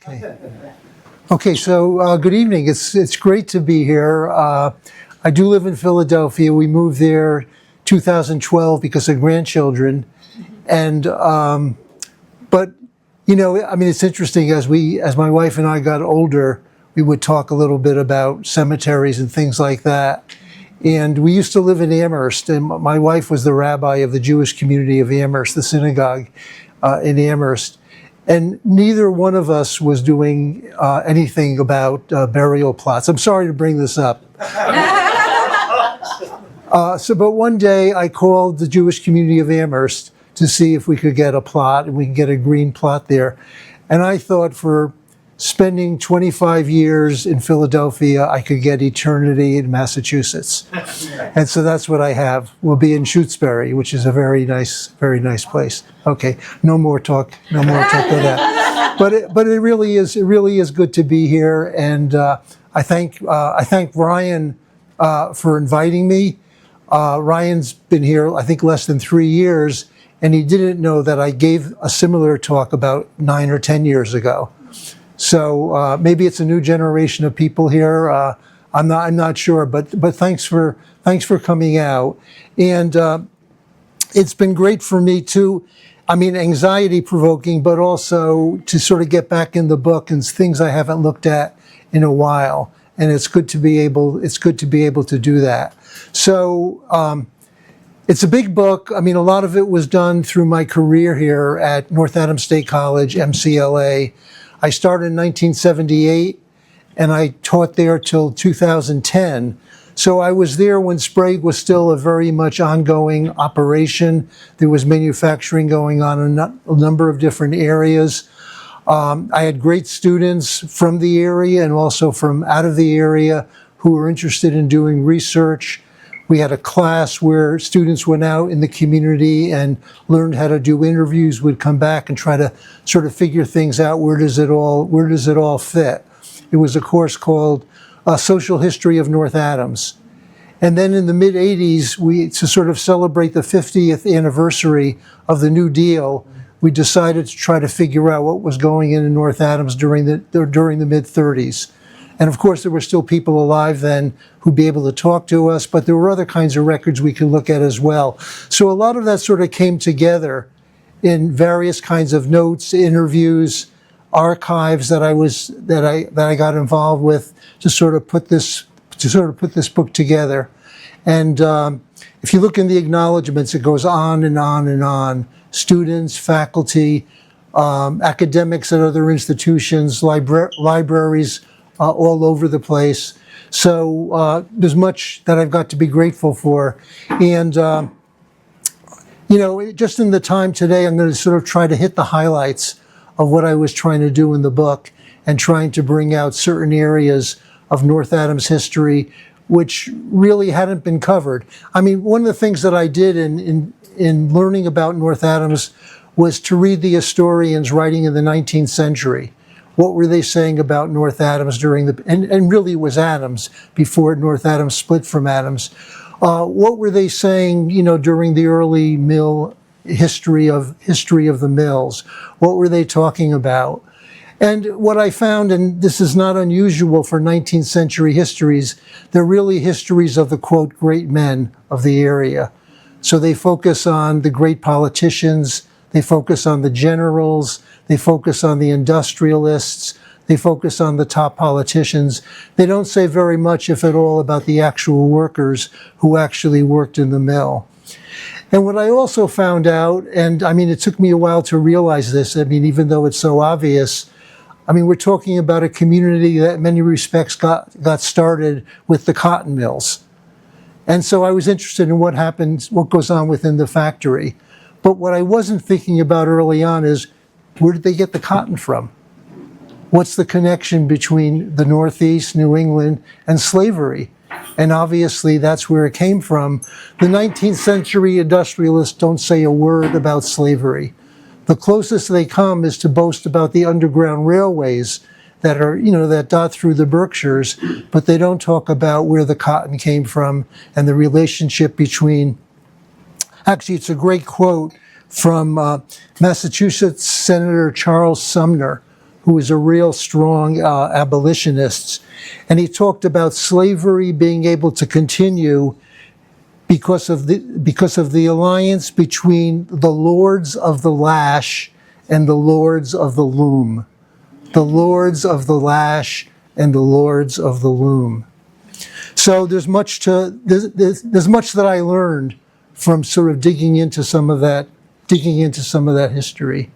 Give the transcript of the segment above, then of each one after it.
Okay. Okay, so good evening. It's great to be here. I do live in Philadelphia. We moved there 2012 because of grandchildren, and but it's interesting as my wife and I got older, we would talk a little bit about cemeteries and things like that. And we used to live in Amherst, and my wife was the rabbi of the Jewish community of Amherst, the synagogue in Amherst. And neither one of us was doing anything about burial plots. I'm sorry to bring this up. But one day I called the Jewish community of Amherst to see if we could get a plot, and we could get a green plot there. And I thought for spending 25 years in Philadelphia, I could get eternity in Massachusetts. And so that's what I have. We'll be in Shutesbury, which is a very nice place. Okay, no more talk of that. But it really is good to be here, and I thank Ryan for inviting me. Ryan's been here, I think, less than 3 years, and he didn't know that I gave a similar talk about 9 or 10 years ago. So maybe it's a new generation of people here. I'm not sure, but thanks for coming out. And it's been great for me too. I mean, anxiety provoking, but also to sort of get back in the book and things I haven't looked at in a while. And it's good to be able to do that. So it's a big book. I mean, a lot of it was done through my career here at North Adams State College, MCLA. I started in 1978, and I taught there till 2010. So I was there when Sprague was still a very much ongoing operation. There was manufacturing going on in a number of different areas. I had great students from the area and also from out of the area who were interested in doing research. We had a class where students went out in the community and learned how to do interviews, would come back and try to sort of figure things out. Where does it all fit? It was a course called Social History of North Adams. And then in the mid-'80s, to sort of celebrate the 50th anniversary of the New Deal, we decided to try to figure out what was going in North Adams during the mid-'30s. And of course, there were still people alive then who'd be able to talk to us, but there were other kinds of records we could look at as well. So a lot of that sort of came together in various kinds of notes, interviews, archives that I got involved with to sort of put this book together. And if you look in the acknowledgments, it goes on and on and on. Students, faculty, academics at other institutions, libraries, all over the place. So there's much that I've got to be grateful for. And, just in the time today, I'm going to sort of try to hit the highlights of what I was trying to do in the book and trying to bring out certain areas of North Adams history which really hadn't been covered. I mean, one of the things that I did in learning about North Adams was to read the historians writing in the 19th century. What were they saying about North Adams and really it was Adams before North Adams split from Adams. What were they saying, during the early mill history of the mills? What were they talking about? And what I found, and this is not unusual for 19th century histories, they're really histories of the, quote, great men of the area. So they focus on the great politicians, they focus on the generals, they focus on the industrialists, they focus on the top politicians. They don't say very much, if at all, about the actual workers who actually worked in the mill. And what I also found out, and I mean, it took me a while to realize this, I mean, even though it's so obvious, I mean, we're talking about a community that in many respects got started with the cotton mills. And so I was interested in what happens, what goes on within the factory. But what I wasn't thinking about early on is, where did they get the cotton from? What's the connection between the Northeast, New England, and slavery? And obviously that's where it came from. The 19th century industrialists don't say a word about slavery. The closest they come is to boast about the underground railways that are, that dot through the Berkshires, but they don't talk about where the cotton came from and the relationship between. Actually, it's a great quote from Massachusetts Senator Charles Sumner, who was a real strong abolitionist. And he talked about slavery being able to continue because of the alliance between the lords of the lash and the lords of the loom. The lords of the lash and the lords of the loom. So there's much that I learned from sort of digging into some of that history.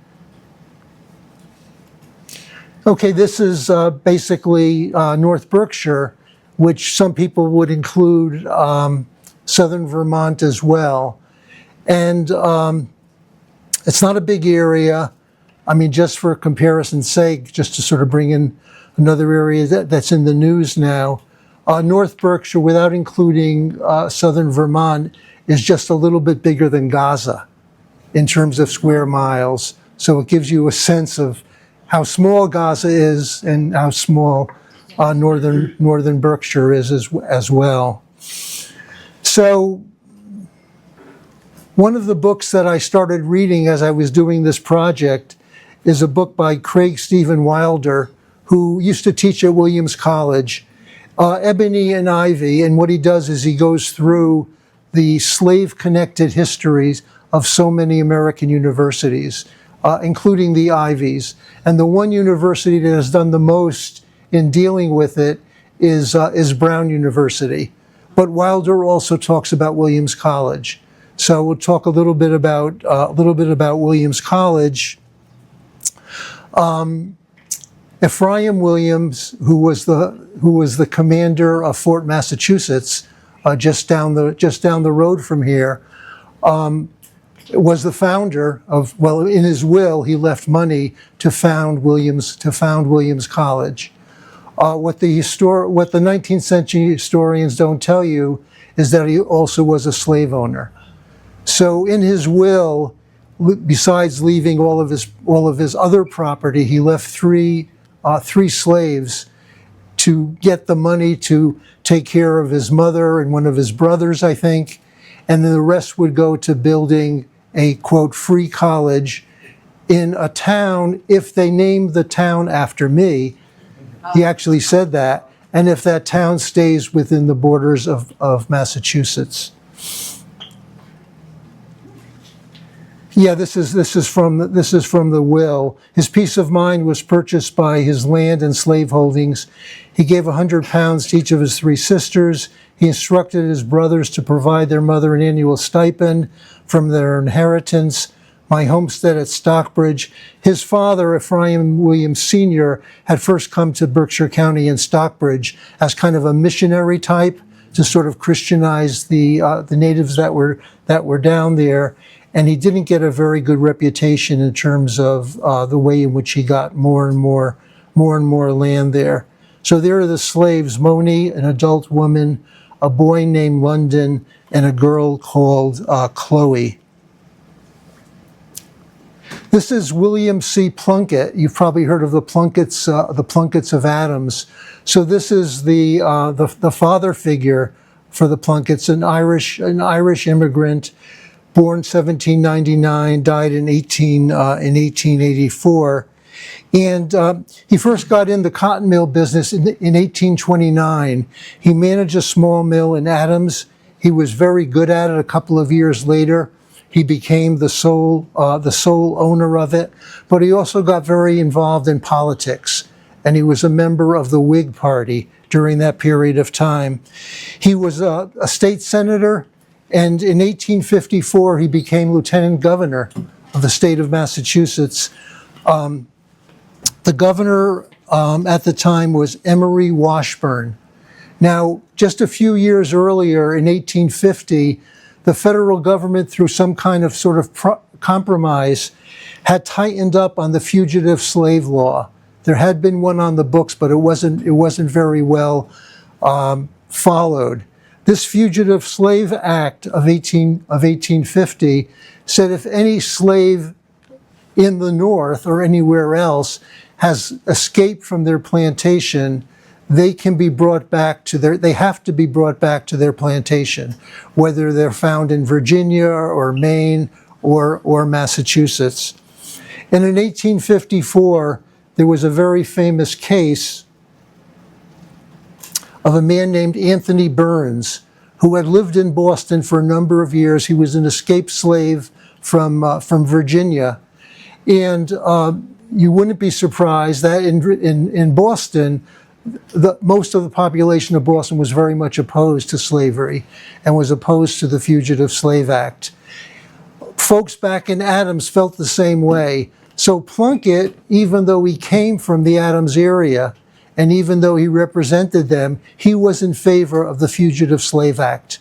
Okay, this is basically North Berkshire, which some people would include southern Vermont as well. And it's not a big area. I mean, just for comparison's sake, just to sort of bring in another area that's in the news now, North Berkshire, without including southern Vermont, is just a little bit bigger than Gaza in terms of square miles. So it gives you a sense of how small Gaza is and how small northern Berkshire is as well. So one of the books that I started reading as I was doing this project is a book by Craig Stephen Wilder, who used to teach at Williams College, Ebony and Ivy. And what he does is he goes through the slave-connected histories of so many American universities, including the Ivies. And the one university that has done the most in dealing with it is Brown University. But Wilder also talks about Williams College. So we'll talk a little bit about Williams College. Ephraim Williams, who was the commander of Fort Massachusetts, just down the road from here, was the founder of. Well, in his will, he left money to found Williams College. What the 19th century historians don't tell you is that he also was a slave owner. So in his will, besides leaving all of his other property, he left three slaves to get the money to take care of his mother and one of his brothers, I think, and then the rest would go to building a, quote, free college in a town, if they named the town after me. He actually said that, and if that town stays within the borders of Massachusetts. Yeah, this is from the will. His peace of mind was purchased by his land and slave holdings. He gave £100 to each of his three sisters. He instructed his brothers to provide their mother an annual stipend from their inheritance. My homestead at Stockbridge. His father, Ephraim Williams Sr., had first come to Berkshire County in Stockbridge as kind of a missionary type to sort of Christianize the natives that were down there. And he didn't get a very good reputation in terms of the way in which he got more and more land there. So there are the slaves: Moni, an adult woman, a boy named London, and a girl called Chloe. This is William C. Plunkett. You've probably heard of the Plunketts of Adams. So this is the father figure for the Plunketts, an Irish immigrant, born 1799, died in 1884. And he first got in the cotton mill business in 1829. He managed a small mill in Adams. He was very good at it. A couple of years later, he became the sole owner of it. But he also got very involved in politics, and he was a member of the Whig Party during that period of time. He was a state senator, and in 1854 he became lieutenant governor of the state of Massachusetts. The governor at the time was Emory Washburn. Now, just a few years earlier, in 1850, the federal government, through some kind of sort of compromise, had tightened up on the fugitive slave law. There had been one on the books, but it wasn't very well followed. This Fugitive Slave Act of 1850 said if any slave in the North or anywhere else has escaped from their plantation, they have to be brought back to their plantation, whether they're found in Virginia or Maine or Massachusetts. And in 1854, there was a very famous case of a man named Anthony Burns, who had lived in Boston for a number of years. He was an escaped slave from Virginia. And you wouldn't be surprised that in Boston, most of the population of Boston was very much opposed to slavery and was opposed to the Fugitive Slave Act. Folks back in Adams felt the same way. So Plunkett, even though he came from the Adams area, and even though he represented them, he was in favor of the Fugitive Slave Act.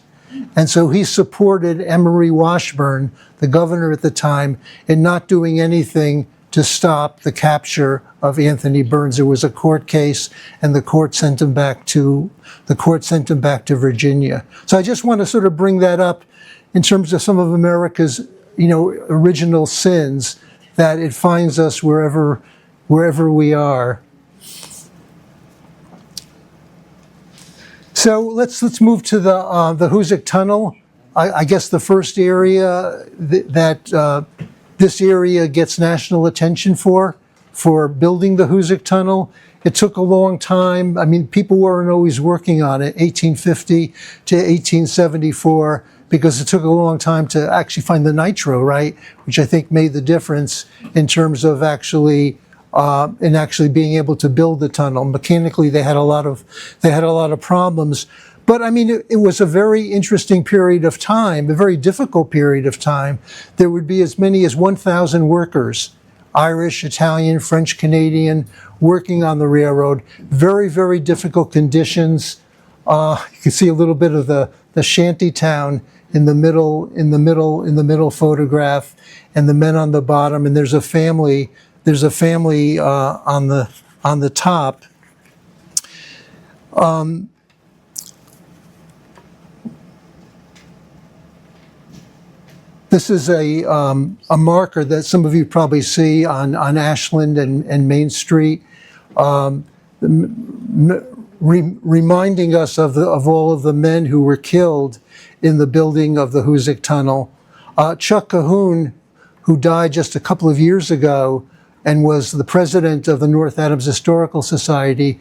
And so he supported Emory Washburn, the governor at the time, in not doing anything to stop the capture of Anthony Burns. There was a court case, and the court sent him back to Virginia. So I just want to sort of bring that up in terms of some of America's, original sins, that it finds us wherever we are. So let's move to the Hoosick Tunnel. I guess the first area that this area gets national attention for building the Hoosick Tunnel. It took a long time. I mean, people weren't always working on it, 1850 to 1874, because it took a long time to actually find the nitro, right? Which I think made the difference in terms of actually being able to build the tunnel. Mechanically, they had a lot of problems. But I mean, it was a very interesting period of time, a very difficult period of time. There would be as many as 1,000 workers, Irish, Italian, French, Canadian, working on the railroad. Very, very difficult conditions. You can see a little bit of the shanty town in the middle photograph, and the men on the bottom. And there's a family on the top. This is a marker that some of you probably see on Ashland and Main Street, reminding us of all of the men who were killed in the building of the Hoosick Tunnel. Chuck Cahoon, who died just a couple of years ago and was the president of the North Adams Historical Society,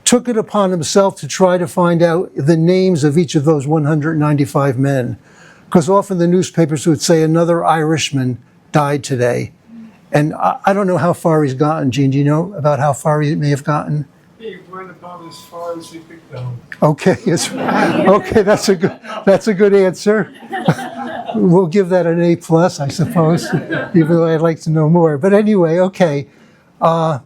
took it upon himself to try to find out the names of each of those 195 men. Because often the newspapers would say another Irishman died today. And I don't know how far he's gotten. Gene, do you know about how far he may have gotten? He went about as far as he could go. Okay, okay, that's a good answer. We'll give that an A+, I suppose, even though I'd like to know more. But anyway, okay. And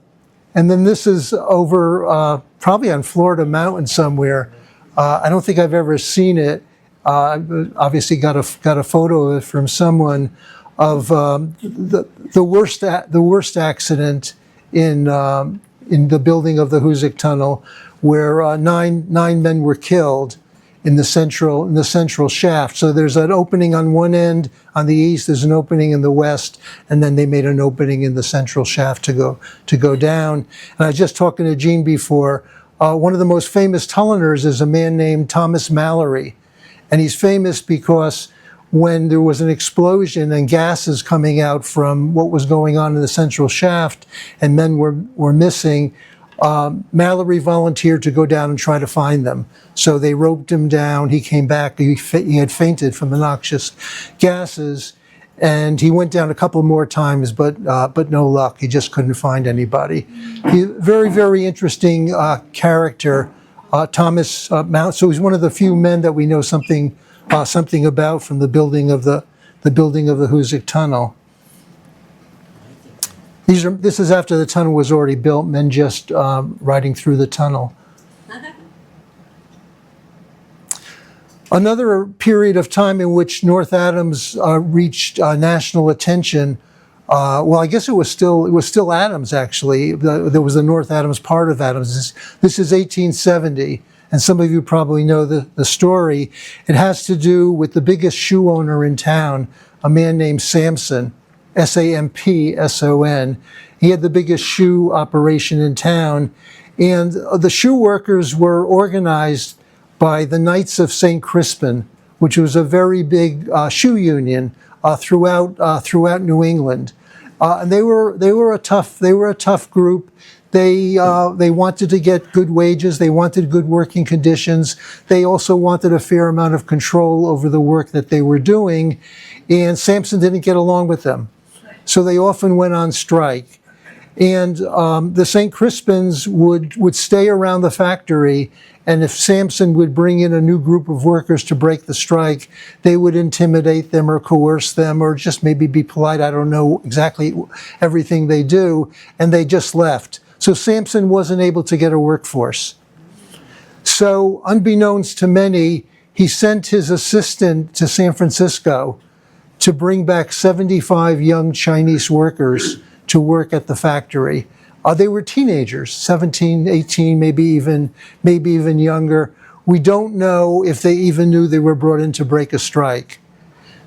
then this is over probably on Florida Mountain somewhere. I don't think I've ever seen it. Obviously got a photo of it from someone of the worst accident in the building of the Hoosick Tunnel, where nine men were killed in the central shaft. So there's an opening on one end on the east, there's an opening in the west, and then they made an opening in the central shaft to go down. And I was just talking to Gene before. One of the most famous tunnelers is a man named Thomas Mallory. And he's famous because when there was an explosion and gases coming out from what was going on in the central shaft and men were missing, Mallory volunteered to go down and try to find them. So they roped him down. He came back. He had fainted from the noxious gases. And he went down a couple more times, but no luck. He just couldn't find anybody. Very, very interesting character. Thomas Mount. So he's one of the few men that we know something about from the building of the Hoosick Tunnel. This is after the tunnel was already built. Men just riding through the tunnel. Another period of time in which North Adams reached national attention. Well, I guess it was still Adams, actually. There was the North Adams part of Adams. This is 1870, and some of you probably know the story. It has to do with the biggest shoe owner in town, a man named Sampson, Sampson. He had the biggest shoe operation in town, and the shoe workers were organized by the Knights of St. Crispin, which was a very big shoe union throughout New England. And they were a tough group. They wanted to get good wages. They wanted good working conditions. They also wanted a fair amount of control over the work that they were doing. And Sampson didn't get along with them. So they often went on strike. And the St. Crispins would stay around the factory, and if Sampson would bring in a new group of workers to break the strike, they would intimidate them or coerce them or just maybe be polite. I don't know exactly everything they do, and they just left. So Sampson wasn't able to get a workforce. So unbeknownst to many, he sent his assistant to San Francisco to bring back 75 young Chinese workers to work at the factory. They were teenagers, 17, 18, maybe even younger. We don't know if they even knew they were brought in to break a strike.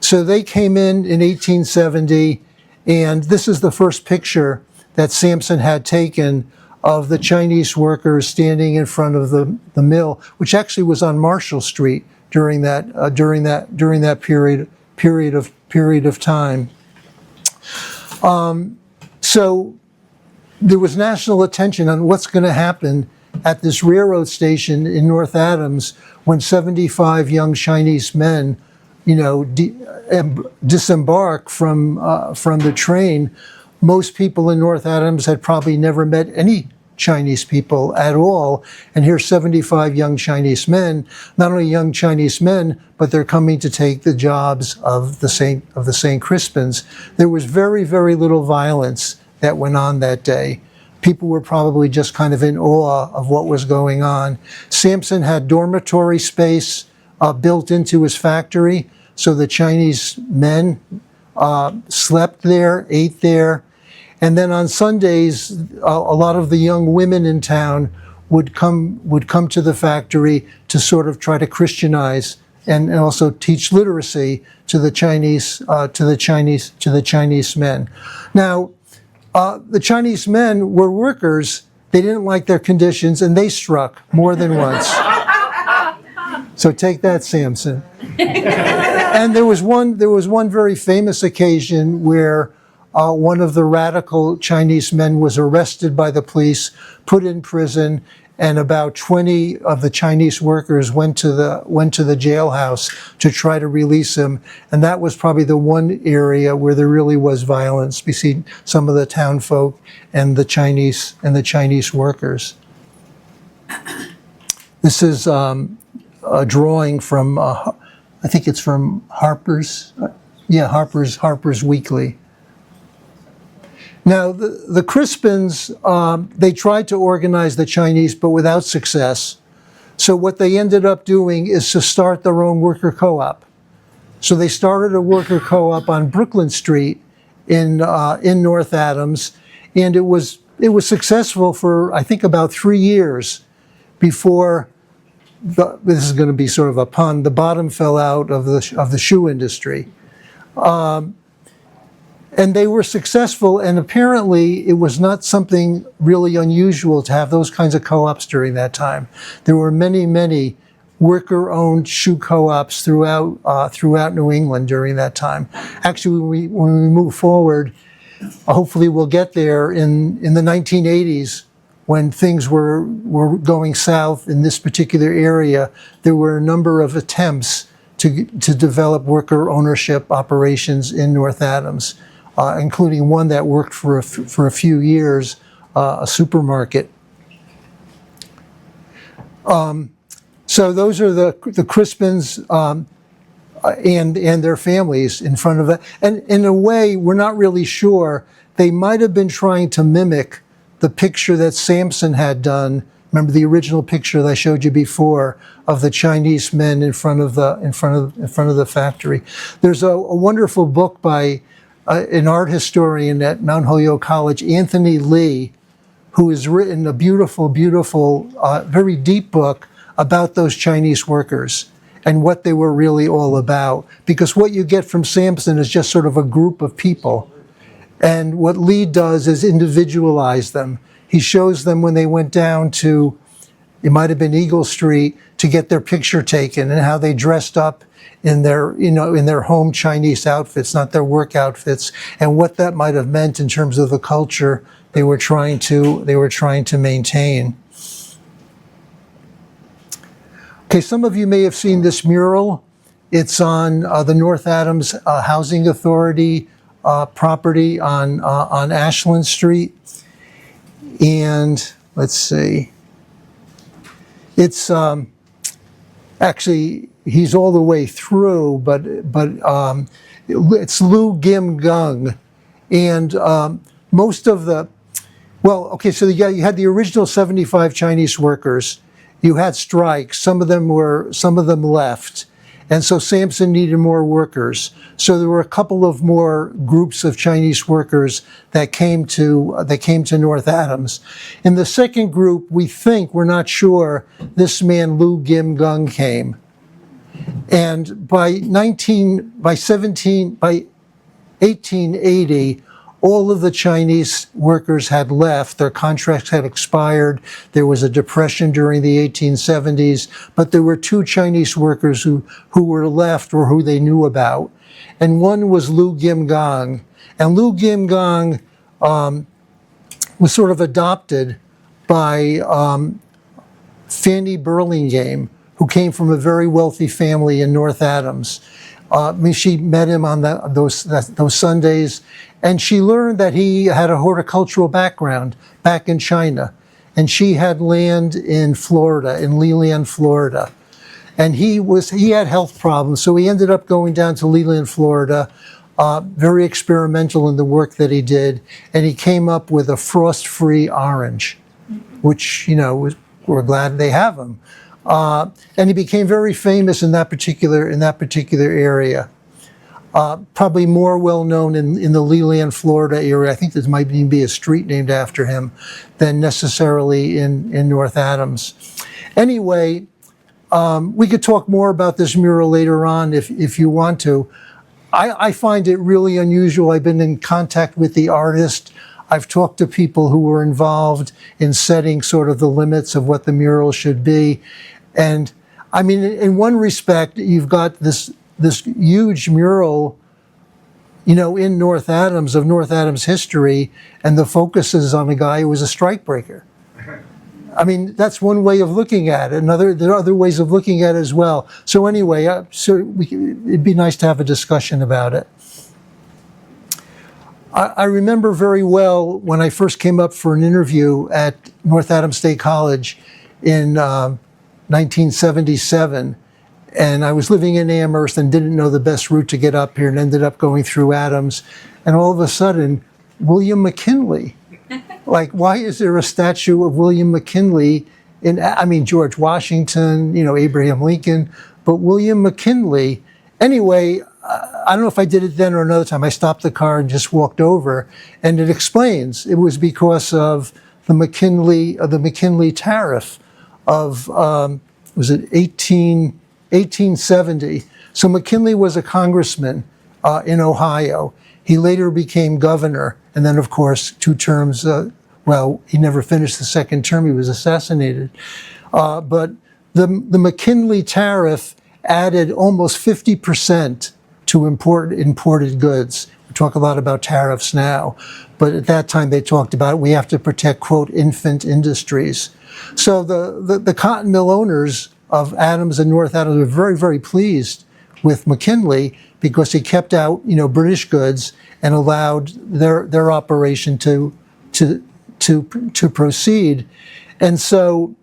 So they came in 1870, and this is the first picture that Sampson had taken of the Chinese workers standing in front of the mill, which actually was on Marshall Street during that period of time. So there was national attention on what's going to happen at this railroad station in North Adams when 75 young Chinese men, disembark from the train. Most people in North Adams had probably never met any Chinese people at all, and here's 75 young Chinese men. Not only young Chinese men, but they're coming to take the jobs of the St. Crispins. There was very, very little violence that went on that day. People were probably just kind of in awe of what was going on. Sampson had dormitory space built into his factory, so the Chinese men slept there, ate there. And then on Sundays, a lot of the young women in town would come to the factory to sort of try to Christianize and also teach literacy to the Chinese men. Now, the Chinese men were workers. They didn't like their conditions, and they struck more than once. So take that, Sampson. And there was one very famous occasion where one of the radical Chinese men was arrested by the police, put in prison, and about 20 of the Chinese workers went to the jailhouse to try to release him. And that was probably the one area where there really was violence between some of the town folk and the Chinese workers. This is a drawing from I think it's from Harper's Weekly. Now, the Crispins, they tried to organize the Chinese, but without success. So what they ended up doing is to start their own worker co-op. So they started a worker co-op on Brooklyn Street in North Adams, and it was successful for, I think, about 3 years before, this is going to be sort of a pun, the bottom fell out of the shoe industry. And they were successful, and apparently it was not something really unusual to have those kinds of co-ops during that time. There were many, many worker-owned shoe co-ops throughout New England during that time. Actually, when we move forward, hopefully we'll get there in the 1980s when things were going south in this particular area. There were a number of attempts to develop worker ownership operations in North Adams. Including one that worked for a few years, a supermarket. So those are the Crispins and their families in front of it. And in a way, we're not really sure. They might have been trying to mimic the picture that Sampson had done. Remember the original picture that I showed you before of the Chinese men in front of the factory. There's a wonderful book by an art historian at Mount Holyoke College, Anthony Lee, who has written a beautiful, very deep book about those Chinese workers and what they were really all about. Because what you get from Sampson is just sort of a group of people. And what Lee does is individualize them. He shows them when they went down to it might have been Eagle Street, to get their picture taken, and how they dressed up in their, in their home Chinese outfits, not their work outfits, and what that might have meant in terms of the culture they were trying to maintain. Okay, some of you may have seen this mural. It's on the North Adams Housing Authority property on Ashland Street. And let's see, it's actually, he's all the way through, but it's Lu Gim Gung. And most of the, well, okay, so you had the original 75 Chinese workers. You had strikes. Some of them left. And so Sampson needed more workers. So there were a couple of more groups of Chinese workers that came to North Adams. In the second group, we're not sure, this man Lu Gim Gung came. And by 1880, all of the Chinese workers had left. Their contracts had expired. There was a depression during the 1870s, but there were two Chinese workers who were left, or who they knew about. And one was Lu Gim Gung. And Lu Gim Gung was sort of adopted by Fanny Burlingame, who came from a very wealthy family in North Adams. She met him on those Sundays, and she learned that he had a horticultural background back in China. And she had land in Florida, in Leland, Florida. And he had health problems, so he ended up going down to Leland, Florida, very experimental in the work that he did, and he came up with a frost-free orange, which, we're glad they have him. And he became very famous in that particular area. Probably more well known in the Leland, Florida area. I think there might even be a street named after him than necessarily in North Adams. Anyway, we could talk more about this mural later on if you want to. I find it really unusual. I've been in contact with the artist. I've talked to people who were involved in setting sort of the limits of what the mural should be. And I mean, in one respect, you've got this huge mural, in North Adams, of North Adams history, and the focus is on a guy who was a strikebreaker. I mean, that's one way of looking at it. There are other ways of looking at it as well. So anyway, it'd be nice to have a discussion about it. I remember very well when I first came up for an interview at North Adams State College in 1977, and I was living in Amherst and didn't know the best route to get up here, and ended up going through Adams, and all of a sudden, William McKinley. Like, why is there a statue of William McKinley George Washington, Abraham Lincoln, but William McKinley? Anyway, I don't know if I did it then or another time. I stopped the car and just walked over, and it explains. It was because of the McKinley tariff of, was it 1870? So McKinley was a congressman in Ohio. He later became governor, and then, of course, 2 terms, he never finished the second term. He was assassinated. But the McKinley tariff added almost 50% to imported goods. We talk a lot about tariffs now, but at that time they talked about we have to protect, quote, infant industries. So the cotton mill owners of Adams and North Adams were very, very pleased with McKinley because he kept out, British goods and allowed their operation to proceed. And so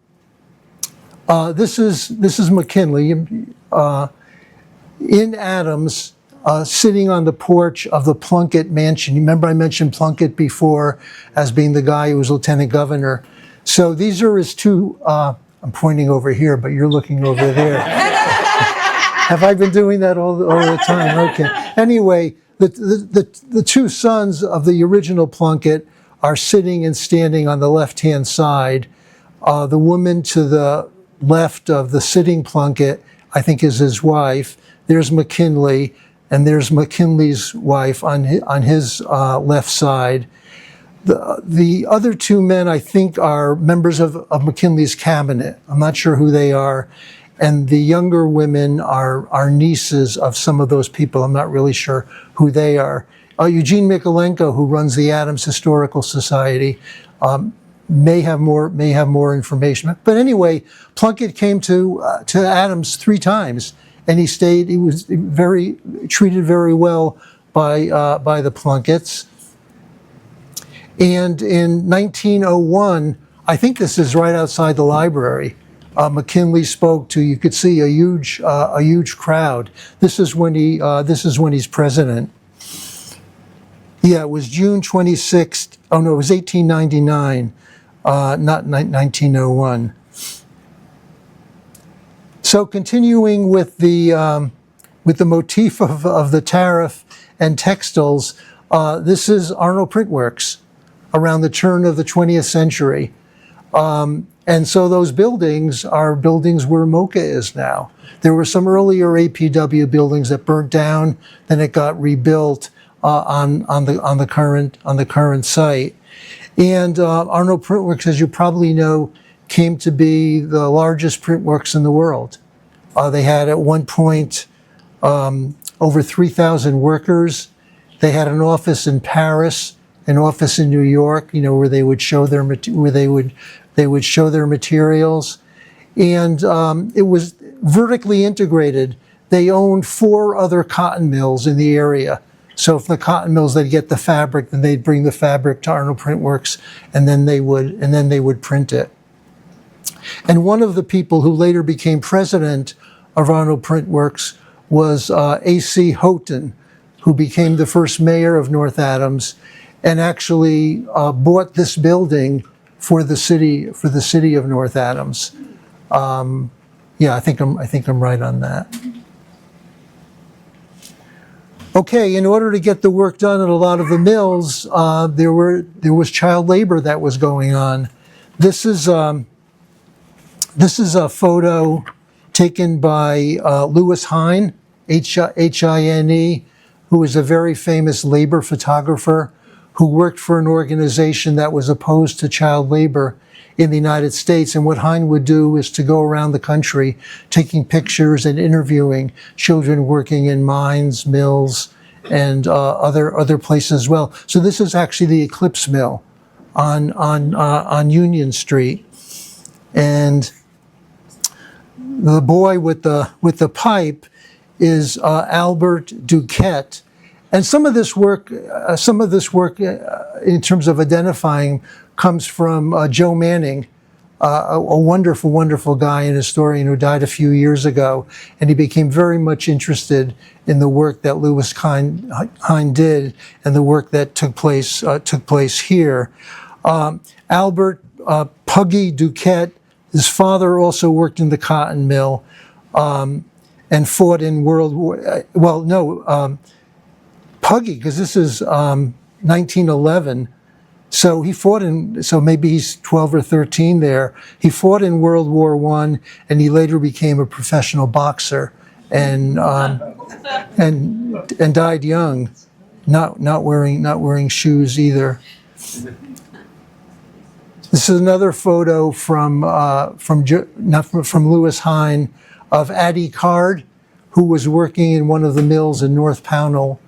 this is McKinley in Adams, sitting on the porch of the Plunkett mansion. You remember I mentioned Plunkett before as being the guy who was lieutenant governor. So these are his two, I'm pointing over here, but you're looking over there. Have I been doing that all the time? Okay. Anyway, the two sons of the original Plunkett are sitting and standing on the left-hand side. The woman to the left of the sitting Plunkett, I think, is his wife. There's McKinley, and there's McKinley's wife on his left side. The other two men, I think, are members of McKinley's cabinet. I'm not sure who they are. And the younger women are nieces of some of those people. I'm not really sure who they are. Eugene Mikolenko, who runs the Adams Historical Society, may have more information. But anyway, Plunkett came to Adams 3 times, and he stayed. He was treated very well by the Plunketts. And in 1901, I think this is right outside the library, McKinley spoke to. You could see a huge crowd. This is when he's president. Yeah, it was June 26th. Oh no, it was 1899, not 1901. So continuing with the motif of the tariff and textiles, this is Arnold Print Works around the turn of the 20th century. And so those buildings are buildings where Mocha is now. There were some earlier APW buildings that burnt down, then it got rebuilt on the current site. And Arnold Printworks, as you probably know, came to be the largest printworks in the world. They had at one point over 3,000 workers. They had an office in Paris, an office in New York, where they would show their materials, and it was vertically integrated. They owned 4 other cotton mills in the area. So from the cotton mills, they'd get the fabric, then they'd bring the fabric to Arnold Print Works, and then they would print it. And one of the people who later became president of Arnold Print Works was A.C. Houghton, who became the first mayor of North Adams, and actually bought this building for the city of North Adams. Yeah, I think I'm right on that. Okay, in order to get the work done at a lot of the mills, there was child labor that was going on. This is a photo taken by Lewis Hine, Hine, who is a very famous labor photographer who worked for an organization that was opposed to child labor in the United States. And what Hine would do is to go around the country taking pictures and interviewing children working in mines, mills, and other places as well. So this is actually the Eclipse Mill on Union Street. And the boy with the pipe is Albert Duquette. And some of this work in terms of identifying comes from Joe Manning, a wonderful, wonderful guy and historian who died a few years ago. And he became very much interested in the work that Lewis Hine did and the work that took place here. Albert Puggy Duquette, his father also worked in the cotton mill and fought in World War. Well, no. Puggy, because this is 1911, so he fought so maybe he's 12 or 13 there. He fought in World War I, and he later became a professional boxer, and died young, not wearing shoes either. This is another photo from Lewis Hine of Addie Card, who was working in one of the mills in North Pownell,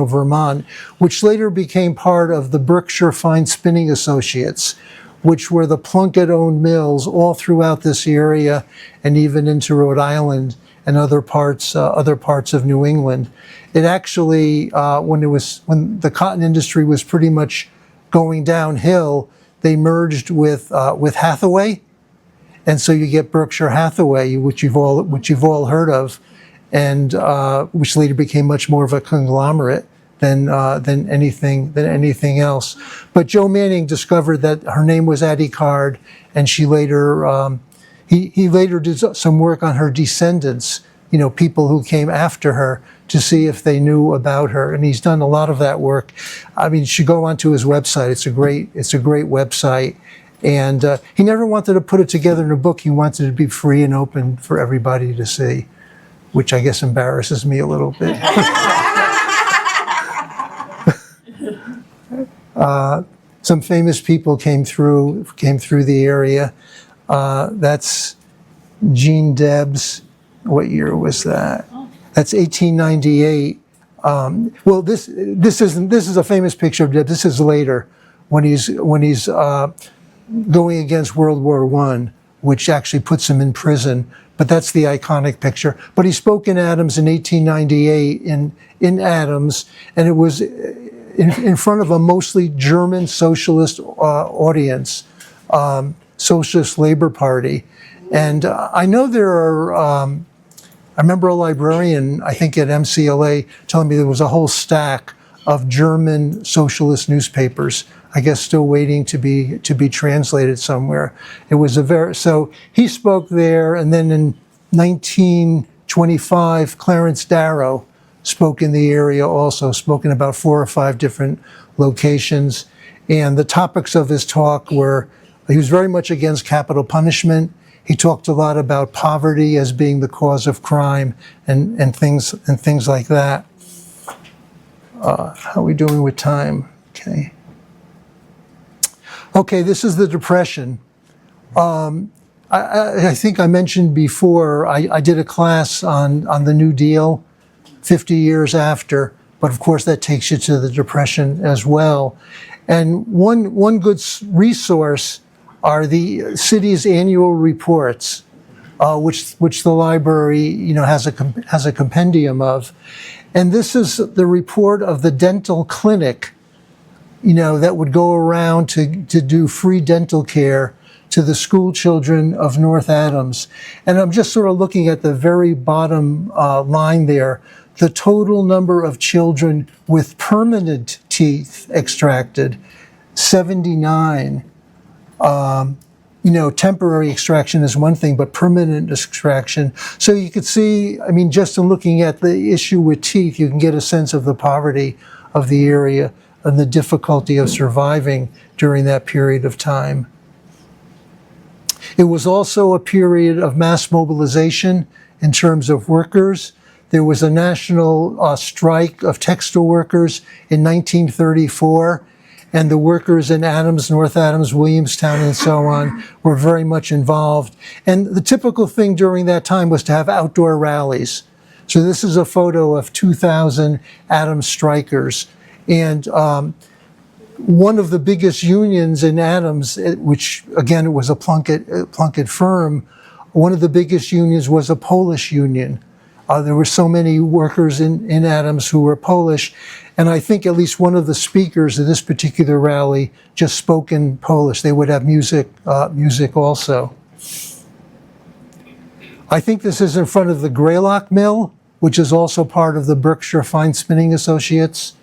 Vermont, which later became part of the Berkshire Fine Spinning Associates, which were the Plunkett-owned mills all throughout this area and even into Rhode Island and other parts of New England. It actually, when the cotton industry was pretty much going downhill, they merged with Hathaway, and so you get Berkshire Hathaway, which you've all heard of, and which later became much more of a conglomerate than anything else. But Joe Manning discovered that her name was Addie Card, and she later he later did some work on her descendants, people who came after her, to see if they knew about her, and he's done a lot of that work. I mean, you should go onto his website. It's a great website. And he never wanted to put it together in a book. He wanted it to be free and open for everybody to see, which I guess embarrasses me a little bit. Some famous people came through the area. That's Jean Debs. What year was that? That's 1898. Well, this is a famous picture of Debs. This is later, when he's going against World War I, which actually puts him in prison. But that's the iconic picture. But he spoke in Adams in 1898 in Adams, and it was in front of a mostly German socialist audience, Socialist Labor Party. And I know there are, I remember a librarian, I think at MCLA, telling me there was a whole stack of German socialist newspapers, I guess still waiting to be translated somewhere. It was so he spoke there, and then in 1925, Clarence Darrow spoke in the area also, spoke in about 4 or 5 different locations. And the topics of his talk were, he was very much against capital punishment. He talked a lot about poverty as being the cause of crime and things like that. How are we doing with time? Okay. Okay, this is the Depression. I think I mentioned before, I did a class on the New Deal 50 years after, but of course that takes you to the Depression as well. And one good resource are the city's annual reports, which the library has a compendium of. And this is the report of the dental clinic that would go around to do free dental care to the school children of North Adams. And I'm just sort of looking at the very bottom line there. The total number of children with permanent teeth extracted, 79. Temporary extraction is one thing, but permanent extraction. So you could see, just in looking at the issue with teeth, you can get a sense of the poverty of the area and the difficulty of surviving during that period of time. It was also a period of mass mobilization in terms of workers. There was a national strike of textile workers in 1934, and the workers in Adams, North Adams, Williamstown, and so on were very much involved. And the typical thing during that time was to have outdoor rallies. So this is a photo of 2,000 Adams strikers. And one of the biggest unions in Adams, which again, it was a Plunkett firm, one of the biggest unions was a Polish union. There were so many workers in Adams who were Polish, and I think at least one of the speakers of this particular rally just spoke in Polish. They would have music also. I think this is in front of the Greylock Mill, which is also part of the Berkshire Fine Spinning Associates,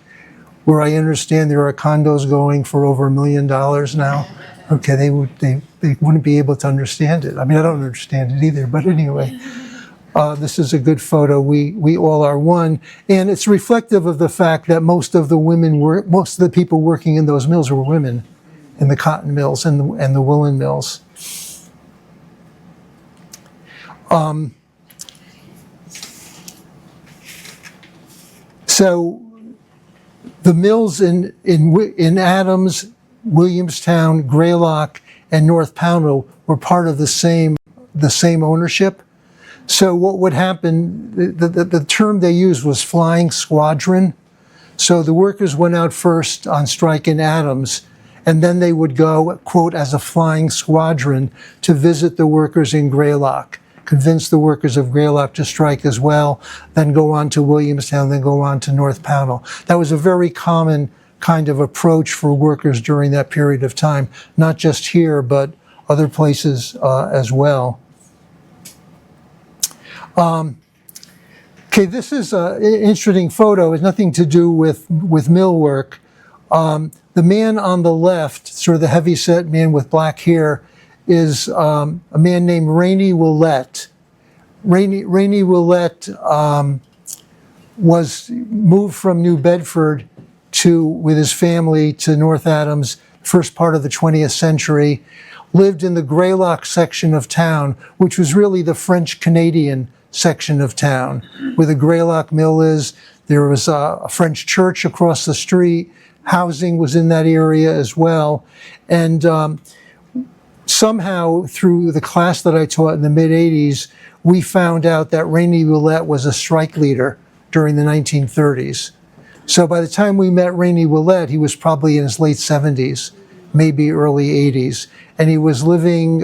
where I understand there are condos going for over $1 million now. Okay, they wouldn't be able to understand it. I don't understand it either, but anyway. This is a good photo. We all are one, and it's reflective of the fact that most of the people working in those mills were women, in the cotton mills and the woolen mills. So the mills in Adams, Williamstown, Greylock, and North Pownell were part of the same ownership. So what would happen, the term they used was flying squadron. So the workers went out first on strike in Adams, and then they would go, quote, as a flying squadron to visit the workers in Greylock, convince the workers of Greylock to strike as well, then go on to Williamstown, then go on to North Pownell. That was a very common kind of approach for workers during that period of time, not just here, but other places as well. Okay, this is an interesting photo. It has nothing to do with mill work. The man on the left, sort of the heavyset man with black hair, is a man named Rainey Willett. Rainey Willett was moved from New Bedford with his family to North Adams, first part of the 20th century, lived in the Greylock section of town, which was really the French-Canadian section of town, where the Greylock Mill is. There was a French church across the street, housing was in that area as well. And somehow through the class that I taught in the mid-'80s, we found out that Rainey Willette was a strike leader during the 1930s. So by the time we met Rainey Willette, he was probably in his late 70s, maybe early 80s. And he was living,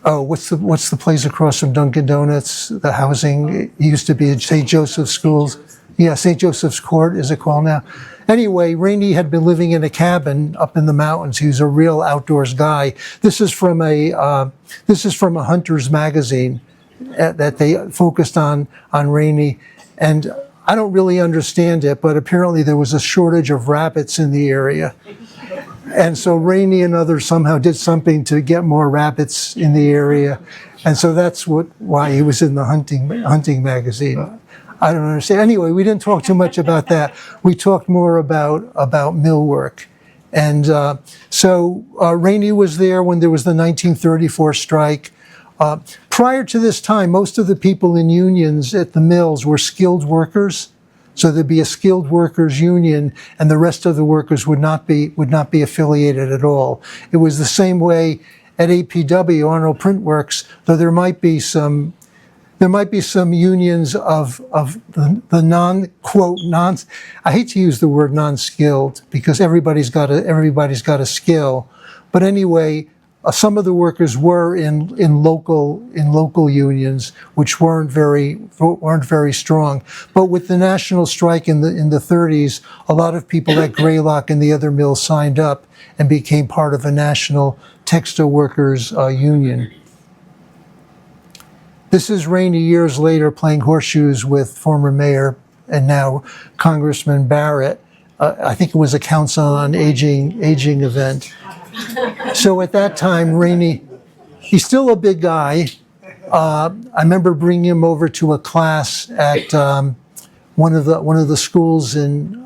what's the place across from Dunkin' Donuts, the housing? It used to be St. Joseph's Schools. Yeah, St. Joseph's Court, is it called now? Anyway, Rainey had been living in a cabin up in the mountains. He was a real outdoors guy. This is from a Hunter's magazine that they focused on Rainey, and I don't really understand it, but apparently there was a shortage of rabbits in the area, and so Rainey and others somehow did something to get more rabbits in the area, and so that's why he was in the hunting magazine. I don't understand. Anyway, we didn't talk too much about that. We talked more about mill work. And so Rainey was there when there was the 1934 strike. Prior to this time, most of the people in unions at the mills were skilled workers. So there'd be a skilled workers union, and the rest of the workers would not be affiliated at all. It was the same way at APW, Arnold Print Works, though there might be some unions of the non, I hate to use the word non-skilled because everybody's got a skill. But anyway, some of the workers were in local unions, which weren't very strong. But with the national strike in the 30s, a lot of people at Greylock and the other mills signed up and became part of a national textile workers union. This is Rainey years later playing horseshoes with former mayor and now Congressman Barrett. I think it was a Council on Aging event. So at that time, Rainey, he's still a big guy. I remember bringing him over to a class at one of the schools in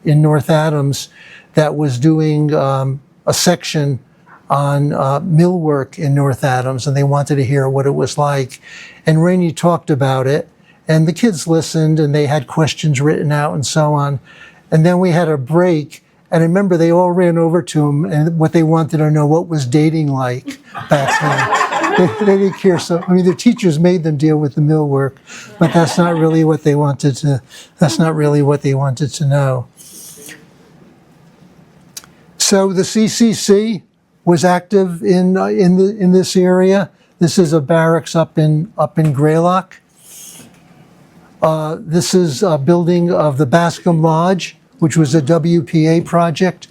North Adams that was doing a section on millwork in North Adams, and they wanted to hear what it was like. And Rainey talked about it, and the kids listened, and they had questions written out and so on. And then we had a break, and I remember they all ran over to him, and what they wanted to know, what was dating like back then. They didn't care. So, I mean, their teachers made them deal with the millwork, but that's not really what they wanted to. That's not really what they wanted to know. So the CCC was active in this area. This is a barracks up in Greylock. This is a building of the Bascom Lodge, which was a WPA project.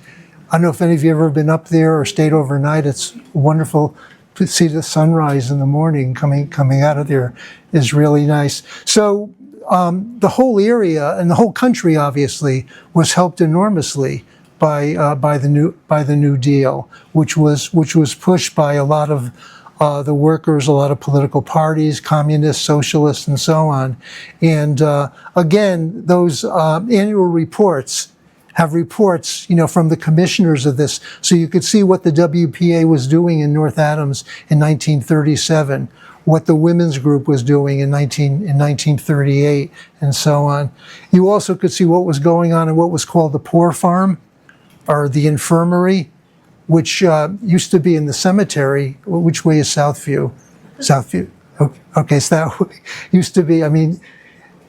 I don't know if any of you have ever been up there or stayed overnight. It's wonderful to see the sunrise in the morning coming out of there is really nice. So the whole area and the whole country obviously was helped enormously by the New Deal, which was pushed by a lot of the workers, a lot of political parties, communists, socialists, and so on. And again, those annual reports have reports, from the commissioners of this, so you could see what the WPA was doing in North Adams in 1937, what the women's group was doing in 1938, and so on. You also could see what was going on in what was called the Poor Farm, or the infirmary, which used to be in the cemetery. Which way is Southview? Southview. Okay, so that way used to be. I mean,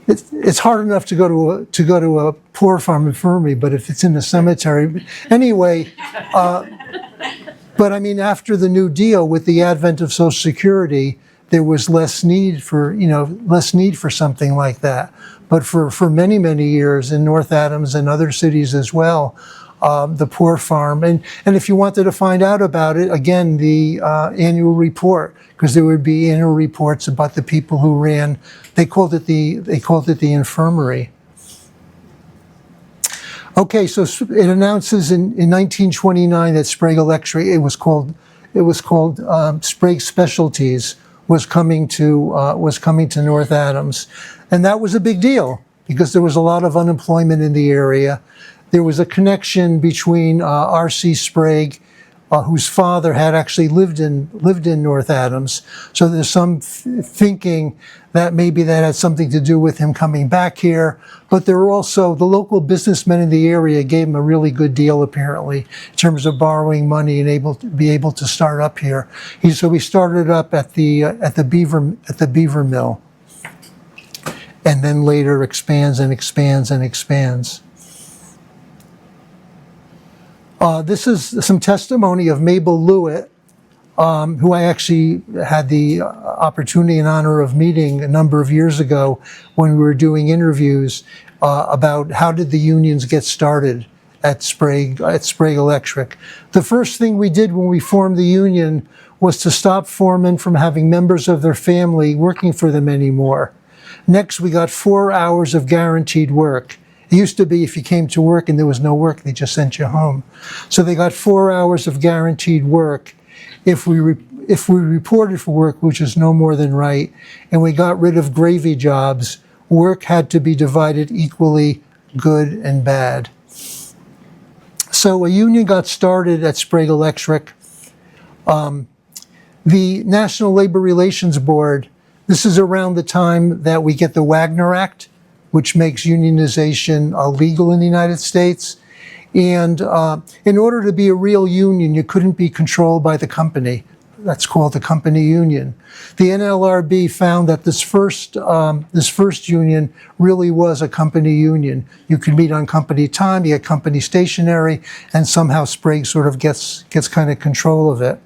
it's hard enough to go to a poor farm infirmary, but if it's in a cemetery, anyway. But I mean, after the New Deal, with the advent of Social Security, there was less need for something like that. But for many years in North Adams and other cities as well. The Poor Farm, and if you wanted to find out about it, again, the annual report, because there would be annual reports about the people who ran. They called it the infirmary. Okay, so it announces in 1929 that Sprague Electric, it was called Sprague Specialties, was coming to North Adams, and that was a big deal because there was a lot of unemployment in the area. There was a connection between R.C. Sprague whose father had actually lived in North Adams. So there's some thinking that maybe that had something to do with him coming back here. But there were also the local businessmen in the area gave him a really good deal, apparently, in terms of borrowing money and be able to start up here. So he started up at the beaver mill, and then later expands and expands and expands. This is some testimony of Mabel Lewitt, who I actually had the opportunity and honor of meeting a number of years ago when we were doing interviews about how did the unions get started at Sprague Electric. The first thing we did when we formed the union was to stop foremen from having members of their family working for them anymore. Next, we got 4 hours of guaranteed work. It used to be if you came to work and there was no work, they just sent you home. So they got 4 hours of guaranteed work if we reported for work, which is no more than right, and we got rid of gravy jobs. Work had to be divided equally, good and bad. So a union got started at Sprague Electric. The National Labor Relations Board, this is around the time that we get the Wagner Act, which makes unionization legal in the United States. And in order to be a real union, you couldn't be controlled by the company. That's called the company union. The NLRB found that this first union really was a company union. You could meet on company time, you get company stationery, and somehow Sprague sort of gets kind of control of it.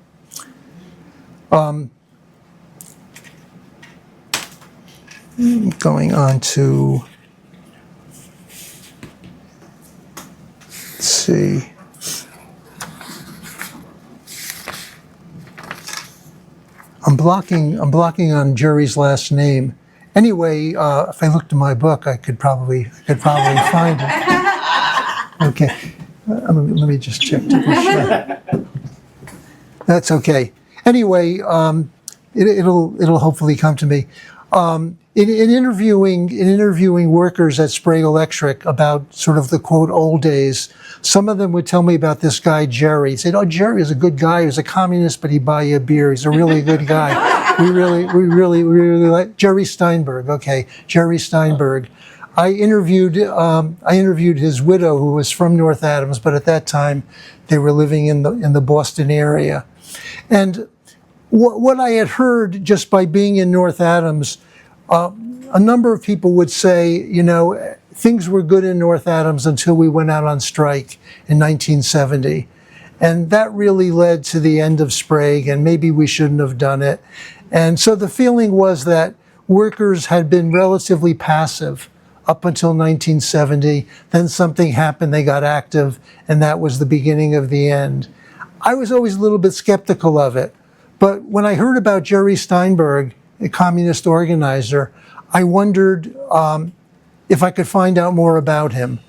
Going on to, let's see. I'm blocking on Jerry's last name. Anyway, if I looked in my book, I could probably find it. Okay, let me just check to be sure. That's okay. Anyway, it'll hopefully come to me. In interviewing workers at Sprague Electric about sort of the quote old days, some of them would tell me about this guy Jerry. He said, "Oh, Jerry is a good guy. He was a communist, but he'd buy you a beer. He's a really good guy." We really like Jerry Steinberg. Okay, Jerry Steinberg. I interviewed his widow, who was from North Adams, but at that time they were living in the Boston area. And what I had heard just by being in North Adams, a number of people would say, you know, things were good in North Adams until we went out on strike in 1970. And that really led to the end of Sprague, and maybe we shouldn't have done it. And so the feeling was that workers had been relatively passive up until 1970. Then something happened, they got active, and that was the beginning of the end. I was always a little bit skeptical of it. But when I heard about Jerry Steinberg, a communist organizer, I wondered if I could find out more about him.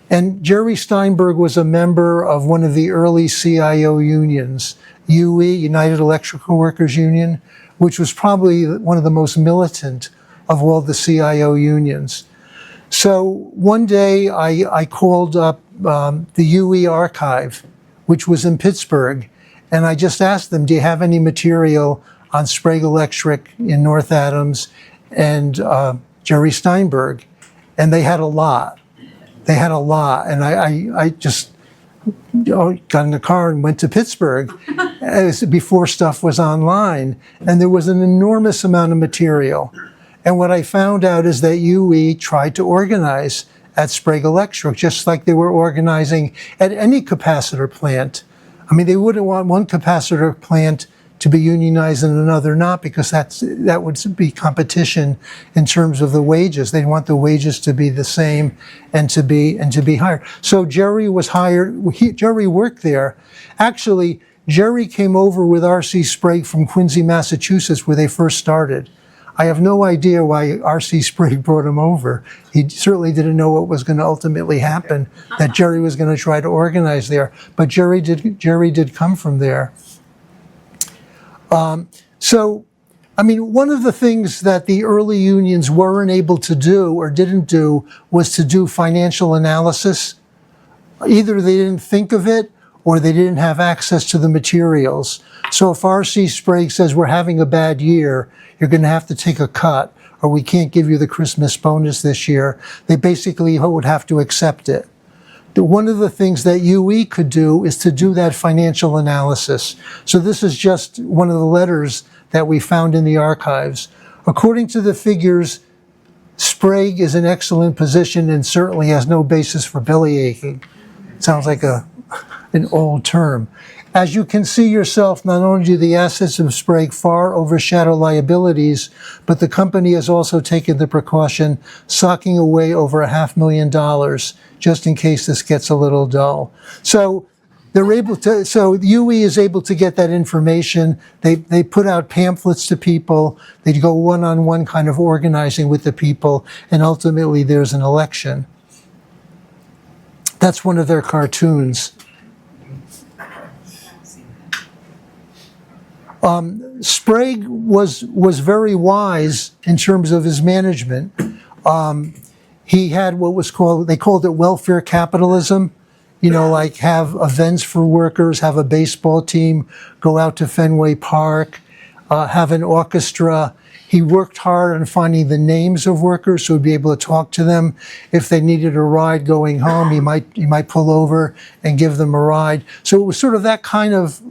And Jerry Steinberg was a member of one of the early CIO unions, UE, United Electrical Workers Union, which was probably one of the most militant of all the CIO unions. So one day I called up the UE archive, which was in Pittsburgh, and I just asked them, do you have any material on Sprague Electric in North Adams and Jerry Steinberg? And they had a lot. And I just got in the car and went to Pittsburgh before stuff was online. And there was an enormous amount of material. And what I found out is that UE tried to organize at Sprague Electric, just like they were organizing at any capacitor plant. I mean, they wouldn't want one capacitor plant to be unionized and another not, because that would be competition in terms of the wages. They'd want the wages to be the same and to be higher. So Jerry was hired. Jerry worked there. Actually, Jerry came over with R.C. Sprague from Quincy, Massachusetts, where they first started. I have no idea why R.C. Sprague brought him over. He certainly didn't know what was going to ultimately happen, that Jerry was going to try to organize there. But Jerry did come from there. So, I mean, one of the things that the early unions weren't able to do or didn't do was to do financial analysis. Either they didn't think of it, or they didn't have access to the materials. So if R.C. Sprague says we're having a bad year, you're going to have to take a cut, or we can't give you the Christmas bonus this year, they basically would have to accept it. One of the things that UE could do is to do that financial analysis. So this is just one of the letters that we found in the archives. According to the figures, Sprague is in excellent position and certainly has no basis for bellyaching. Sounds like an old term. As you can see yourself, not only do the assets of Sprague far overshadow liabilities, but the company has also taken the precaution, socking away over $500,000, just in case this gets a little dull. So they're able to. So UE is able to get that information. They put out pamphlets to people. They go one-on-one kind of organizing with the people, and ultimately there's an election. That's one of their cartoons. Sprague was very wise in terms of his management. He had what was called, they called it welfare capitalism. You know, like have events for workers, have a baseball team, go out to Fenway Park, have an orchestra. He worked hard on finding the names of workers so he'd be able to talk to them. If they needed a ride going home, he might pull over and give them a ride. So it was sort of that kind of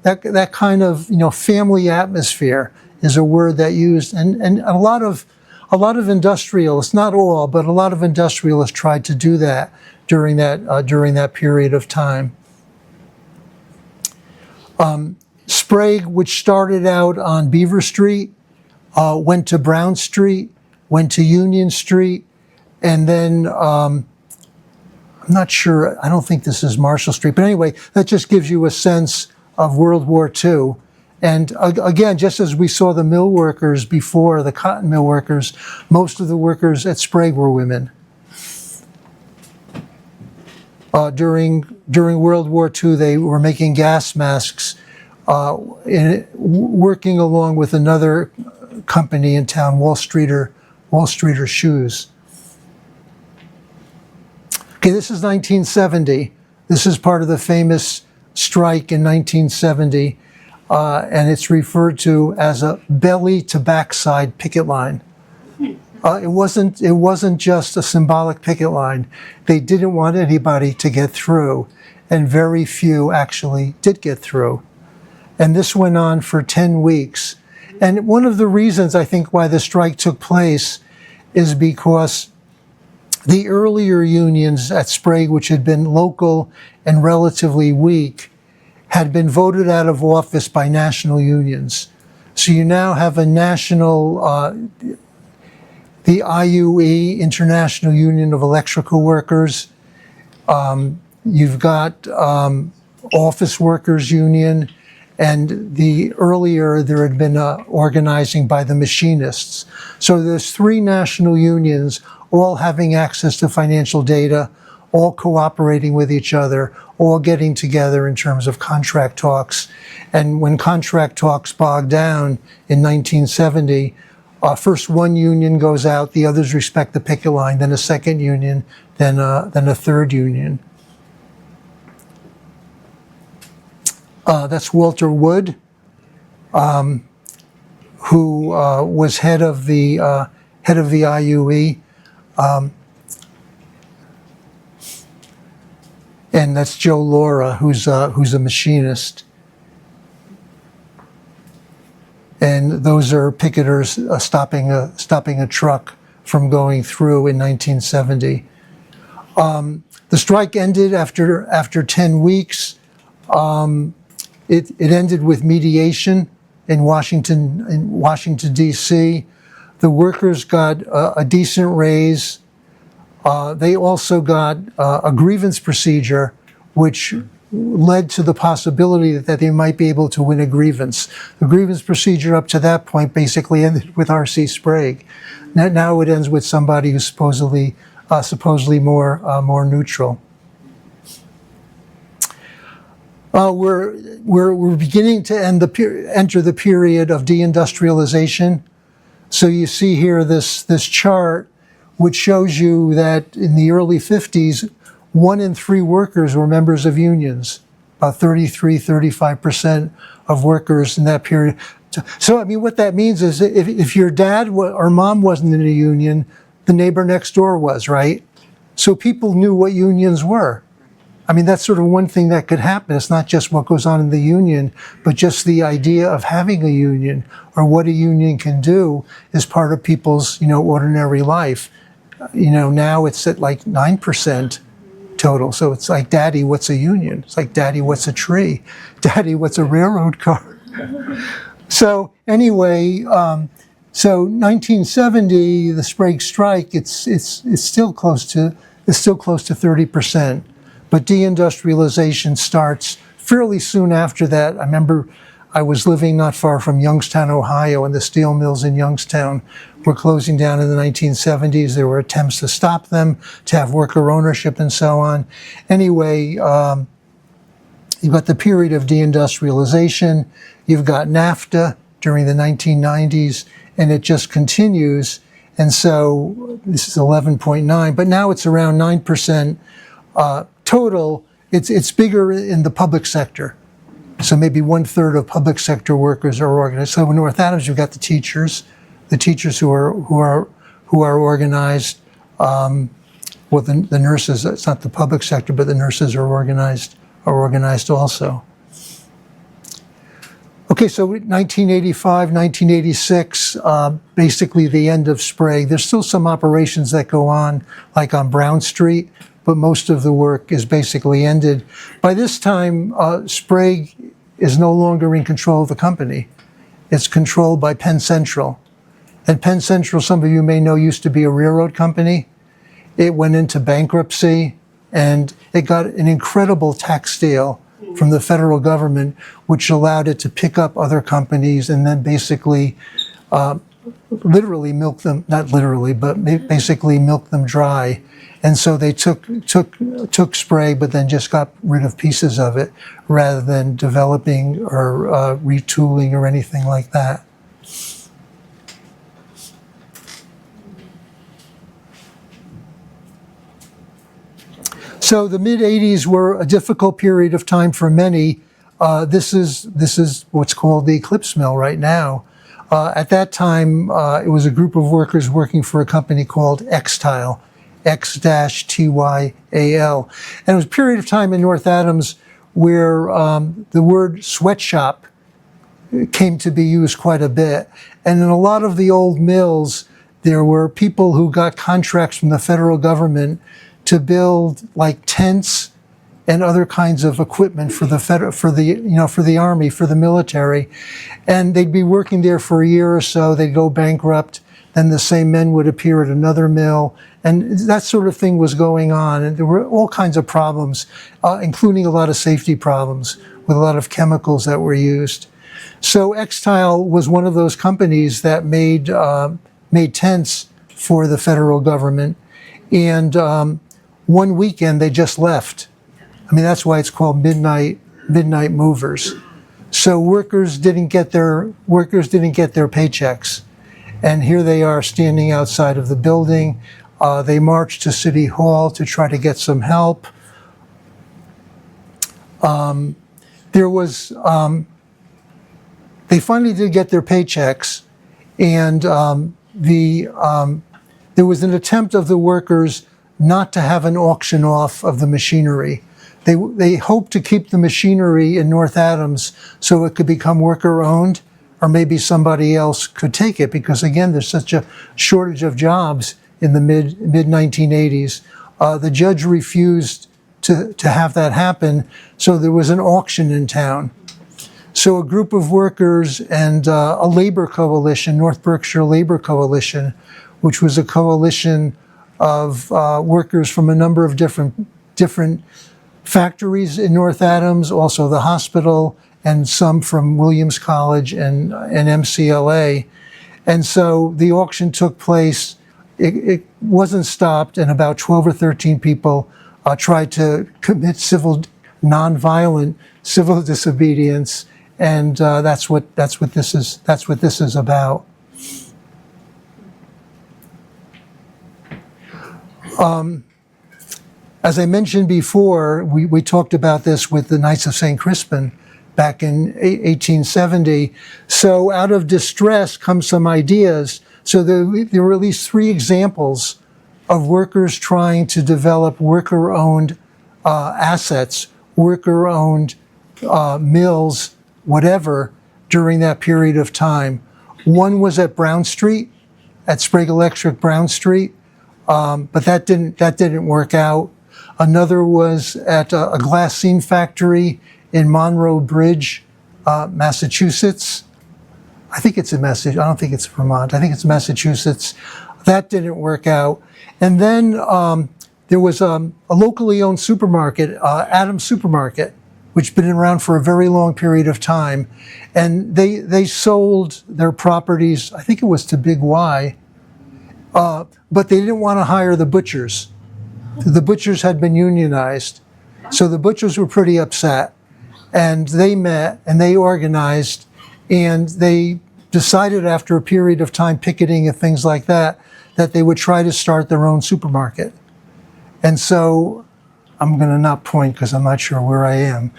that kind of, you know, family atmosphere is a word that used, and a lot of industrialists, not all, but a lot of industrialists tried to do that during that period of time. Sprague, which started out on Beaver Street, went to Brown Street, went to Union Street, and then I'm not sure, I don't think this is Marshall Street, but anyway, that just gives you a sense of World War II. And again, just as we saw the mill workers before, the cotton mill workers, most of the workers at Sprague were women. During World War II, they were making gas masks, working along with another company in town, Wall Streeter Shoes. Okay, this is 1970. This is part of the famous strike in 1970, and it's referred to as a belly to backside picket line. It wasn't just a symbolic picket line. They didn't want anybody to get through, and very few actually did get through. And this went on for 10 weeks. And one of the reasons I think why the strike took place is because the earlier unions at Sprague, which had been local and relatively weak, had been voted out of office by national unions. So you now have a national, the IUE, International Union of Electrical Workers. You've got Office Workers Union, and there had been organizing by the machinists. So there's three national unions, all having access to financial data, all cooperating with each other, all getting together in terms of contract talks. And when contract talks bogged down in 1970, first one union goes out, the others respect the picket line, then a second union, then a third union. That's Walter Wood, who was head of the IUE, and that's Joe Laura, who's a machinist. And those are picketers stopping a truck from going through in 1970. The strike ended after 10 weeks. It ended with mediation in Washington D.C. The workers got a decent raise. They also got a grievance procedure, which led to the possibility that they might be able to win a grievance. The grievance procedure up to that point basically ended with R.C. Sprague. Now it ends with somebody who's supposedly more neutral. We're beginning to enter the period of deindustrialization. So you see here this chart, which shows you that in the early 50s, 1 in 3 workers were members of unions. about 33, 35% of workers in that period. So, I mean, what that means is if your dad or mom wasn't in a union, the neighbor next door was, right? So people knew what unions were. I mean, that's sort of one thing that could happen. It's not just what goes on in the union, but just the idea of having a union or what a union can do is part of people's, ordinary life. Now it's at like 9% total. So it's like, Daddy, what's a union? It's like, Daddy, what's a tree? Daddy, what's a railroad car? So anyway, so 1970, the Sprague strike, it's still close to 30%. But deindustrialization starts fairly soon after that. I remember I was living not far from Youngstown, Ohio, and the steel mills in Youngstown were closing down in the 1970s. There were attempts to stop them, to have worker ownership and so on. Anyway, you've got the period of deindustrialization. You've got NAFTA during the 1990s, and it just continues. And so this is 11.9, but now it's around 9%. Total, it's bigger in the public sector. So maybe 1/3 of public sector workers are organized. So in North Adams, you've got the teachers who are organized. The nurses. It's not the public sector, but the nurses are organized also. Okay, so 1985, 1986, basically the end of Sprague. There's still some operations that go on, like on Brown Street, but most of the work is basically ended. By this time, Sprague is no longer in control of the company. It's controlled by Penn Central. And Penn Central, some of you may know, used to be a railroad company. It went into bankruptcy, and it got an incredible tax deal from the federal government, which allowed it to pick up other companies and then basically literally milk them, not literally, but basically milk them dry. And so they took Sprague, but then just got rid of pieces of it rather than developing or retooling or anything like that. So the mid-'80s were a difficult period of time for many. This is what's called the Eclipse Mill right now. At that time, it was a group of workers working for a company called X-Tile, X-Tyal. And it was a period of time in North Adams where the word sweatshop came to be used quite a bit. And in a lot of the old mills, there were people who got contracts from the federal government to build like tents and other kinds of equipment for the army, for the military. And they'd be working there for a year or so, they'd go bankrupt, then the same men would appear at another mill, and that sort of thing was going on. And there were all kinds of problems, including a lot of safety problems with a lot of chemicals that were used. So X-Tile was one of those companies that made tents for the federal government. And one weekend they just left. I mean, that's why it's called midnight movers. So workers didn't get their paychecks. And here they are standing outside of the building. They marched to City Hall to try to get some help. They finally did get their paychecks, and there was an attempt of the workers not to have an auction off of the machinery. They hoped to keep the machinery in North Adams so it could become worker owned, or maybe somebody else could take it, because again, there's such a shortage of jobs in the mid 1980s. The judge refused to have that happen, so there was an auction in town. So a group of workers and a labor coalition, North Berkshire Labor Coalition, which was a coalition of workers from a number of different factories in North Adams, also the hospital, and some from Williams College and MCLA. And so the auction took place. It wasn't stopped, and about 12 or 13 people tried to commit nonviolent civil disobedience, and that's what this is about. As I mentioned before, we talked about this with the Knights of St. Crispin back in 1870. So out of distress come some ideas. So there were at least 3 examples of workers trying to develop worker-owned assets, worker-owned mills, whatever, during that period of time. One was at Brown Street, at Sprague Electric Brown Street, but that didn't work out. Another was at a glassine factory in Monroe Bridge, Massachusetts. I think it's in Massachusetts. I don't think it's Vermont. I think it's Massachusetts. That didn't work out. And then there was a locally owned supermarket, Adams Supermarket, which had been around for a very long period of time. And they sold their properties, I think it was to Big Y, but they didn't want to hire the butchers. The butchers had been unionized. So the butchers were pretty upset. And they met and they organized and they decided after a period of time picketing and things like that, that they would try to start their own supermarket. And so I'm going to not point because I'm not sure where I am.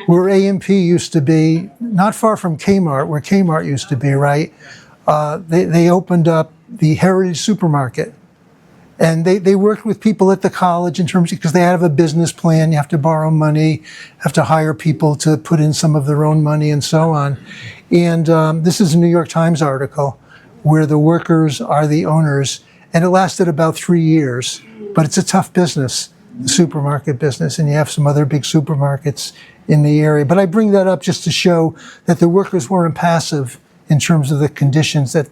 Where A&P used to be, not far from Kmart, where Kmart used to be, right? They opened up the Heritage Supermarket. And they worked with people at the college in terms of, because they have a business plan, you have to borrow money, have to hire people to put in some of their own money and so on. And this is a New York Times article where the workers are the owners. And it lasted about 3 years, but it's a tough business, the supermarket business, and you have some other big supermarkets in the area. But I bring that up just to show that the workers weren't passive in terms of the conditions that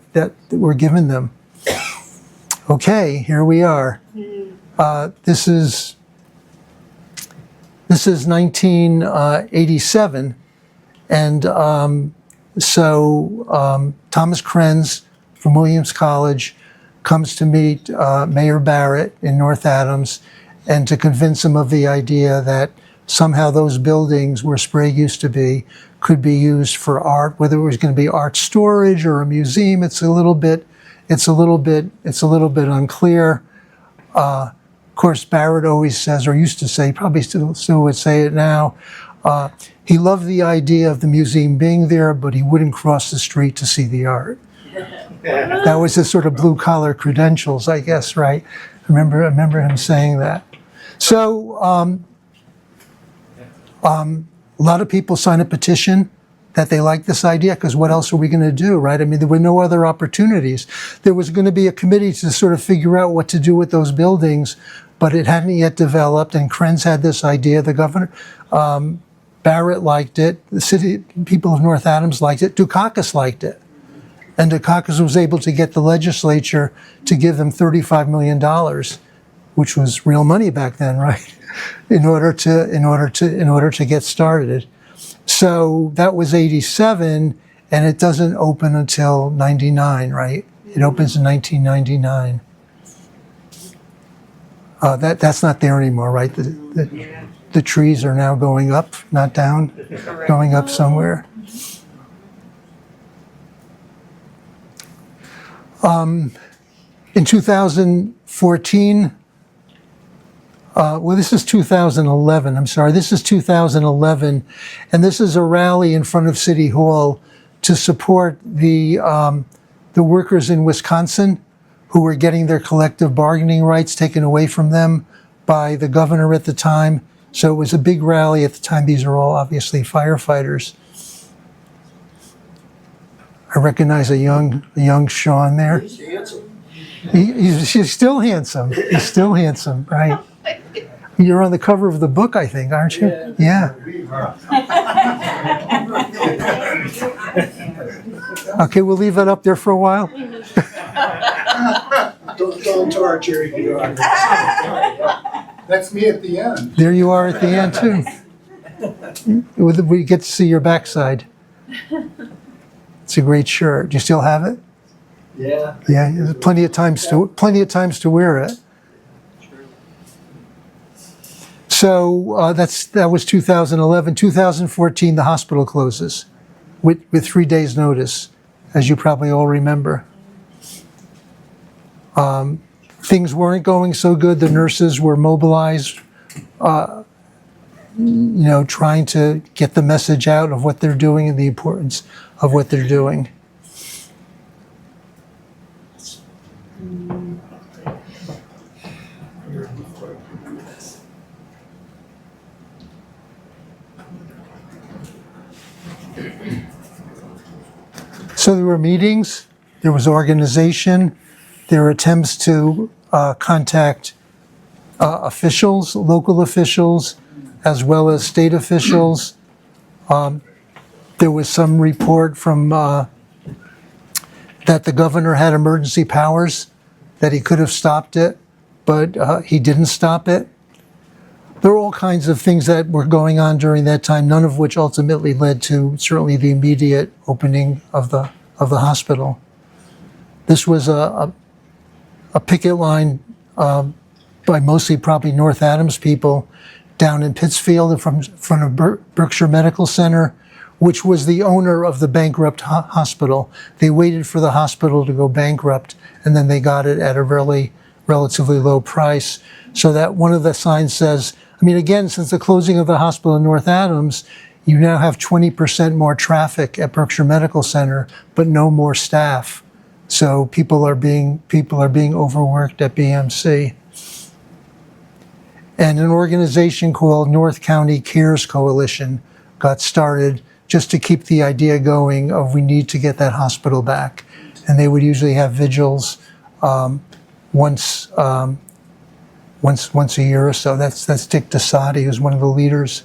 were given them. Okay, here we are. This is 1987, and so Thomas Krenz from Williams College comes to meet Mayor Barrett in North Adams, and to convince him of the idea that somehow those buildings where Sprague used to be could be used for art, whether it was going to be art storage or a museum. It's a little bit unclear. Of course, Barrett always says, or used to say, probably still would say it now, he loved the idea of the museum being there, but he wouldn't cross the street to see the art. That was his sort of blue-collar credentials, I guess, right? I remember him saying that. So a lot of people signed a petition that they liked this idea, because what else are we going to do, right? I mean, there were no other opportunities. There was going to be a committee to sort of figure out what to do with those buildings, but it hadn't yet developed, and Krenz had this idea. The governor, Barrett liked it. The city people of North Adams liked it. Dukakis liked it. And Dukakis was able to get the legislature to give them $35 million, which was real money back then, right? in order to get started. So that was 87, and it doesn't open until 99, right? It opens in 1999. That's not there anymore, right? The trees are now going up, not down, going up somewhere. In 2014, well, this is 2011, I'm sorry. This is 2011, and this is a rally in front of City Hall to support the workers in Wisconsin who were getting their collective bargaining rights taken away from them by the governor at the time. So it was a big rally at the time. These are all obviously firefighters. I recognize a young Sean there. He's handsome. He's still handsome. He's still handsome, right? You're on the cover of the book, I think, aren't you? Yeah. Okay, we'll leave that up there for a while. Don't torture you. That's me at the end. There you are at the end, too. We get to see your backside. It's a great shirt. Do you still have it? Yeah. Yeah, there's plenty of times to wear it. So that was 2011. 2014, the hospital closes with 3 days' notice, as you probably all remember. things weren't going so good. The nurses were mobilized, trying to get the message out of what they're doing and the importance of what they're doing. So there were meetings, there was organization, there were attempts to contact officials, local officials, as well as state officials. There was some report from that the governor had emergency powers, that he could have stopped it, but he didn't stop it. There were all kinds of things that were going on during that time, none of which ultimately led to certainly the immediate opening of the hospital. This was a picket line by mostly probably North Adams people down in Pittsfield in front of Berkshire Medical Center, which was the owner of the bankrupt hospital. They waited for the hospital to go bankrupt, and then they got it at a relatively low price. So that one of the signs says, again, since the closing of the hospital in North Adams, you now have 20% more traffic at Berkshire Medical Center, but no more staff. So people are being overworked at BMC. And an organization called North County Cares Coalition got started just to keep the idea going of we need to get that hospital back. And they would usually have vigils once a year or so. That's Dick DeSati, who's one of the leaders.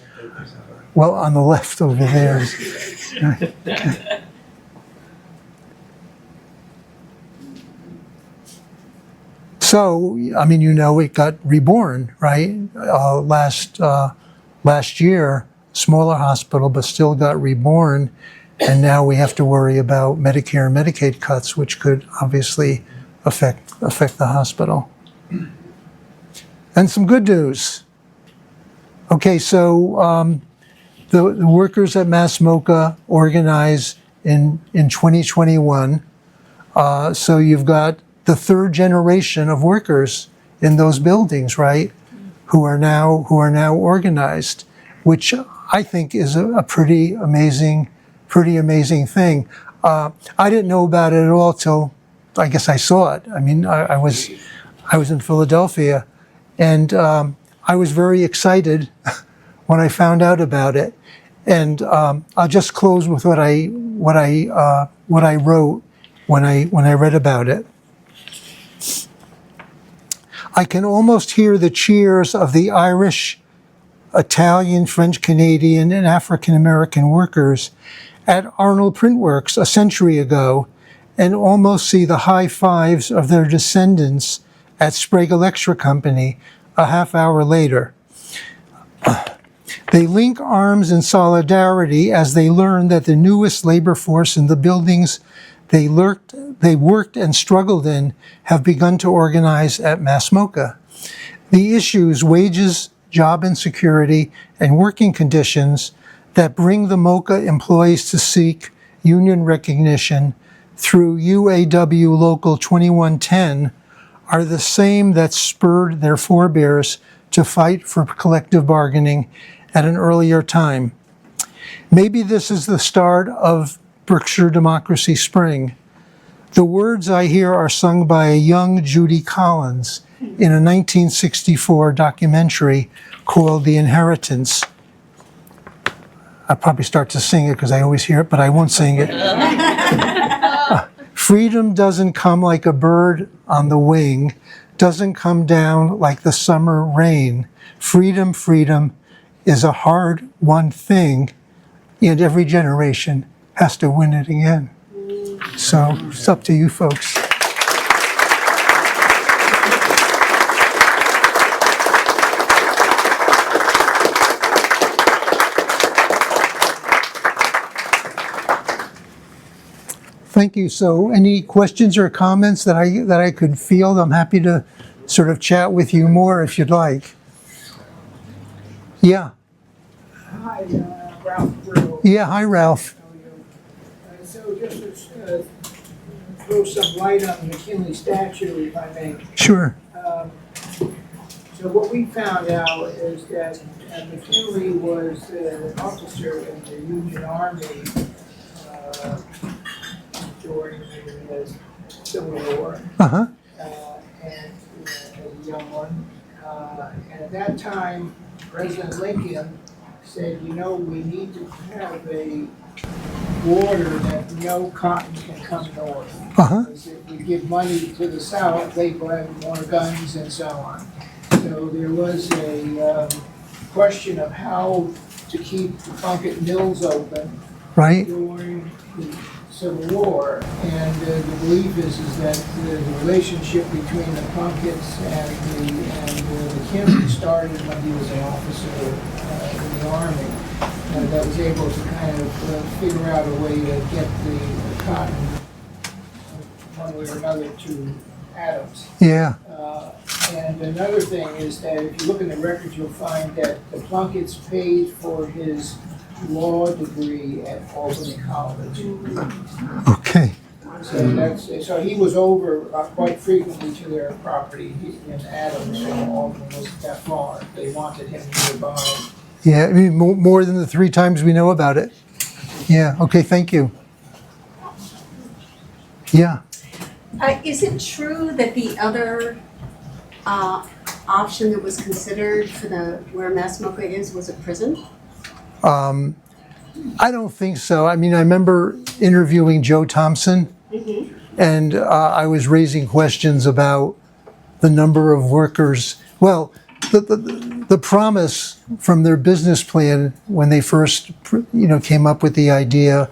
Well, on the left over there. So, it got reborn, right? Last year, smaller hospital, but still got reborn. And now we have to worry about Medicare and Medicaid cuts, which could obviously affect the hospital. And some good news. Okay, so the workers at Mass MoCA organized in 2021. So you've got the third generation of workers in those buildings, right? Who are now organized, which I think is a pretty amazing thing. I didn't know about it at all till I guess I saw it. I was in Philadelphia, and I was very excited when I found out about it. And I'll just close with what I wrote when I read about it. I can almost hear the cheers of the Irish, Italian, French Canadian, and African American workers at Arnold Printworks a century ago, and almost see the high fives of their descendants at Sprague Electric Company a half hour later. They link arms in solidarity as they learn that the newest labor force in the buildings they worked and struggled in have begun to organize at Mass MoCA. The issues, wages, job insecurity, and working conditions that bring the MoCA employees to seek union recognition through UAW Local 2110 are the same that spurred their forebears to fight for collective bargaining at an earlier time. Maybe this is the start of Berkshire Democracy Spring. The words I hear are sung by a young Judy Collins in a 1964 documentary called The Inheritance. I'll probably start to sing it because I always hear it, but I won't sing it. Freedom doesn't come like a bird on the wing, doesn't come down like the summer rain. Freedom, freedom is a hard-won thing, and every generation has to win it again. So it's up to you folks. Thank you. So any questions or comments that I could field? I'm happy to sort of chat with you more if you'd like. Yeah. Hi, Ralph Brill. Yeah, hi, Ralph. How are you? So just to throw some light on the McKinley statue, if I may. Sure. So what we found out is that McKinley was an officer in the Union Army during the Civil War, Uh-huh. and as a young one. And at that time, President Lincoln said, you know, we need to have a border that no cotton can come north. Uh-huh. Because if we give money to the South, they will have more guns and so on. So there was a question of how to keep the Plunkett mills open Right? during the Civil War. And the belief is that the relationship between the Plunketts and the McKinley started when he was an officer in the Army. That was able to kind of figure out a way to get the cotton one way or another to Adams. Yeah. And another thing is that if you look in the records, you'll find that the Plunkett's paid for his law degree at Albany College. Okay. So he was over quite frequently to their property in Adams, so Albany wasn't that far. They wanted him nearby. Yeah, I mean, more than the 3 times we know about it. Yeah, okay, thank you. Yeah. Is it true that the other option that was considered for where Massimoka is was a prison? I don't think so. I mean, I remember interviewing Joe Thompson, and I was raising questions about the number of workers. Well, the promise from their business plan when they first, came up with the idea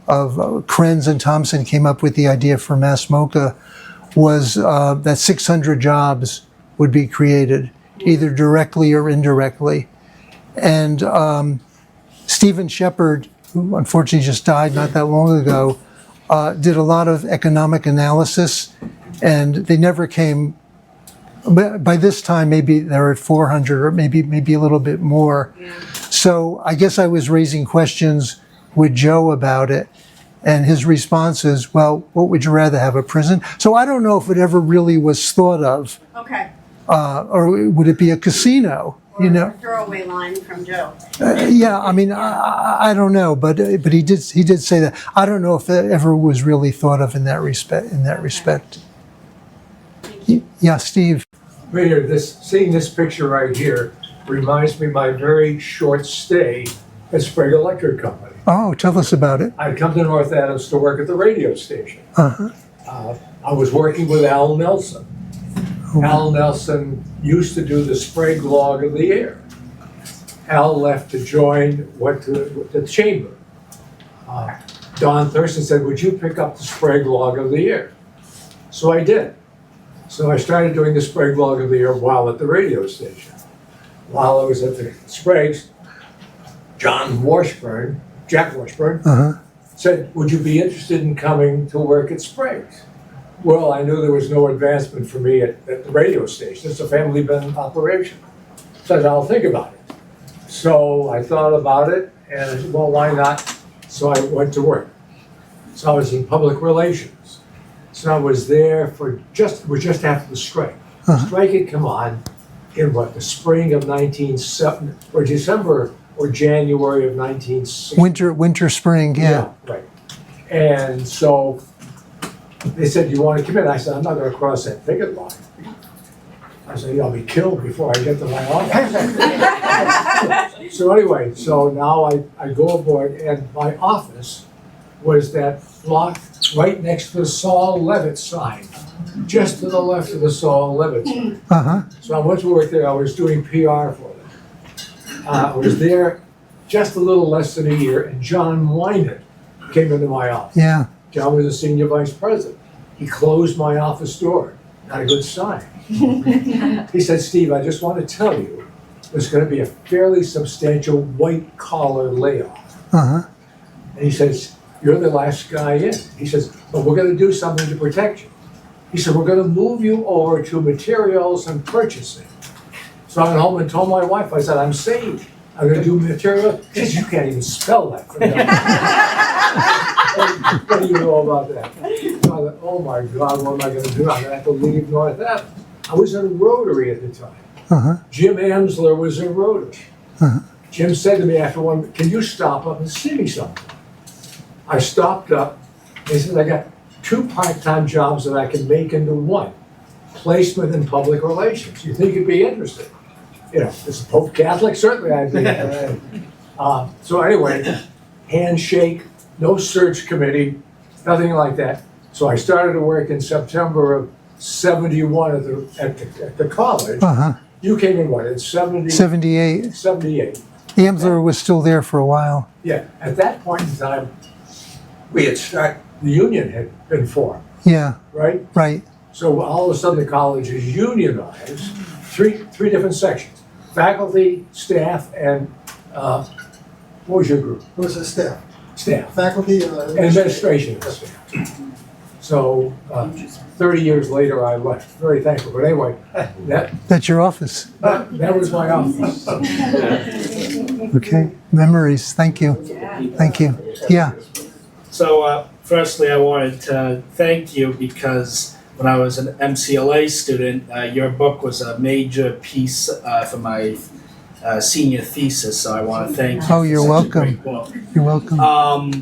of Krenz and Thompson came up with the idea for Massimoka was that 600 jobs would be created, either directly or indirectly. And Stephen Shepard, who unfortunately just died not that long ago, did a lot of economic analysis, and they never came. By this time, maybe they're at 400 or maybe a little bit more. Yeah. So I guess I was raising questions with Joe about it, and his response is, well, what would you rather have, a prison? So I don't know if it ever really was thought of, Okay. or would it be a casino? Or a throwaway line from Joe. Yeah, I mean, I don't know, but he did say that. I don't know if it ever was really thought of in that respect. Yeah, Steve. Maynard, seeing this picture right here reminds me of my very short stay at Sprague Electric Company. Oh, tell us about it. I'd come to North Adams to work at the radio station. Uh-huh. I was working with Al Nelson. Oh. Al Nelson used to do the Sprague Log of the Air. Al left to went to the chamber. Don Thurston said, would you pick up the Sprague Log of the Air? So I did. So I started doing the Sprague Log of the Air while at the radio station. While I was at the Sprague's, Jack Washburn, Uh-huh. said, would you be interested in coming to work at Sprague's? Well, I knew there was no advancement for me at the radio station. It's a family-run operation. So I said, I'll think about it. So I thought about it, and I said, well, why not? So I went to work. So I was in public relations. So I was there just after the strike. Uh-huh. Strike had come on in the spring of 1970, or December or January of 1960. Winter, spring, yeah. Right. And so they said, you want to come in? I said, I'm not going to cross that picket line. I said, I'll be killed before I get to my office. So anyway, so now I go aboard, and my office was that block right next to the Saul Levitt sign, just to the left of the Saul Levitt sign. Uh-huh. So I went to work there. I was doing PR for them. I was there just a little less than a year, and John Wynan came into my office. Yeah. John was a senior vice president. He closed my office door. Not a good sign. He said, Steve, I just want to tell you, there's going to be a fairly substantial white-collar layoff. Uh-huh. And he says, you're the last guy in. He says, but we're going to do something to protect you. He said, we're going to move you over to materials and purchasing. So I went home and told my wife, I said, I'm saved. I'm going to do material. She said, you can't even spell that for me. What do you know about that? So I thought, oh my God, what am I going to do? I'm going to have to leave North Adams. I was in Rotary at the time. Jim Amsler was in Rotary. Jim said to me after one, can you stop up and see me something? I stopped up. He said, I got 2 part-time jobs that I can make into one. Placement in public relations. You think you'd be interested? You know, as a Pope Catholic, certainly I'd be interested. So anyway, handshake, no search committee, nothing like that. So I started to work in September of '71 at the college. You came in what, in 78. 78. Amsler was still there for a while. Yeah, at that point in time, the union had been formed, Yeah, right? right. So all of a sudden the college is unionized, three different sections, faculty, staff, and what was your group? It was a staff, Staff, faculty, and administration and staff. So 30 years later I left, very thankful, but anyway, That's your office. that was my office. Okay, memories. Thank you. Thank you. Yeah. So, firstly, I wanted to thank you because when I was an MCLA student, your book was a major piece for my senior thesis. So I want to thank you. Oh, you're for such a welcome. great book. You're welcome.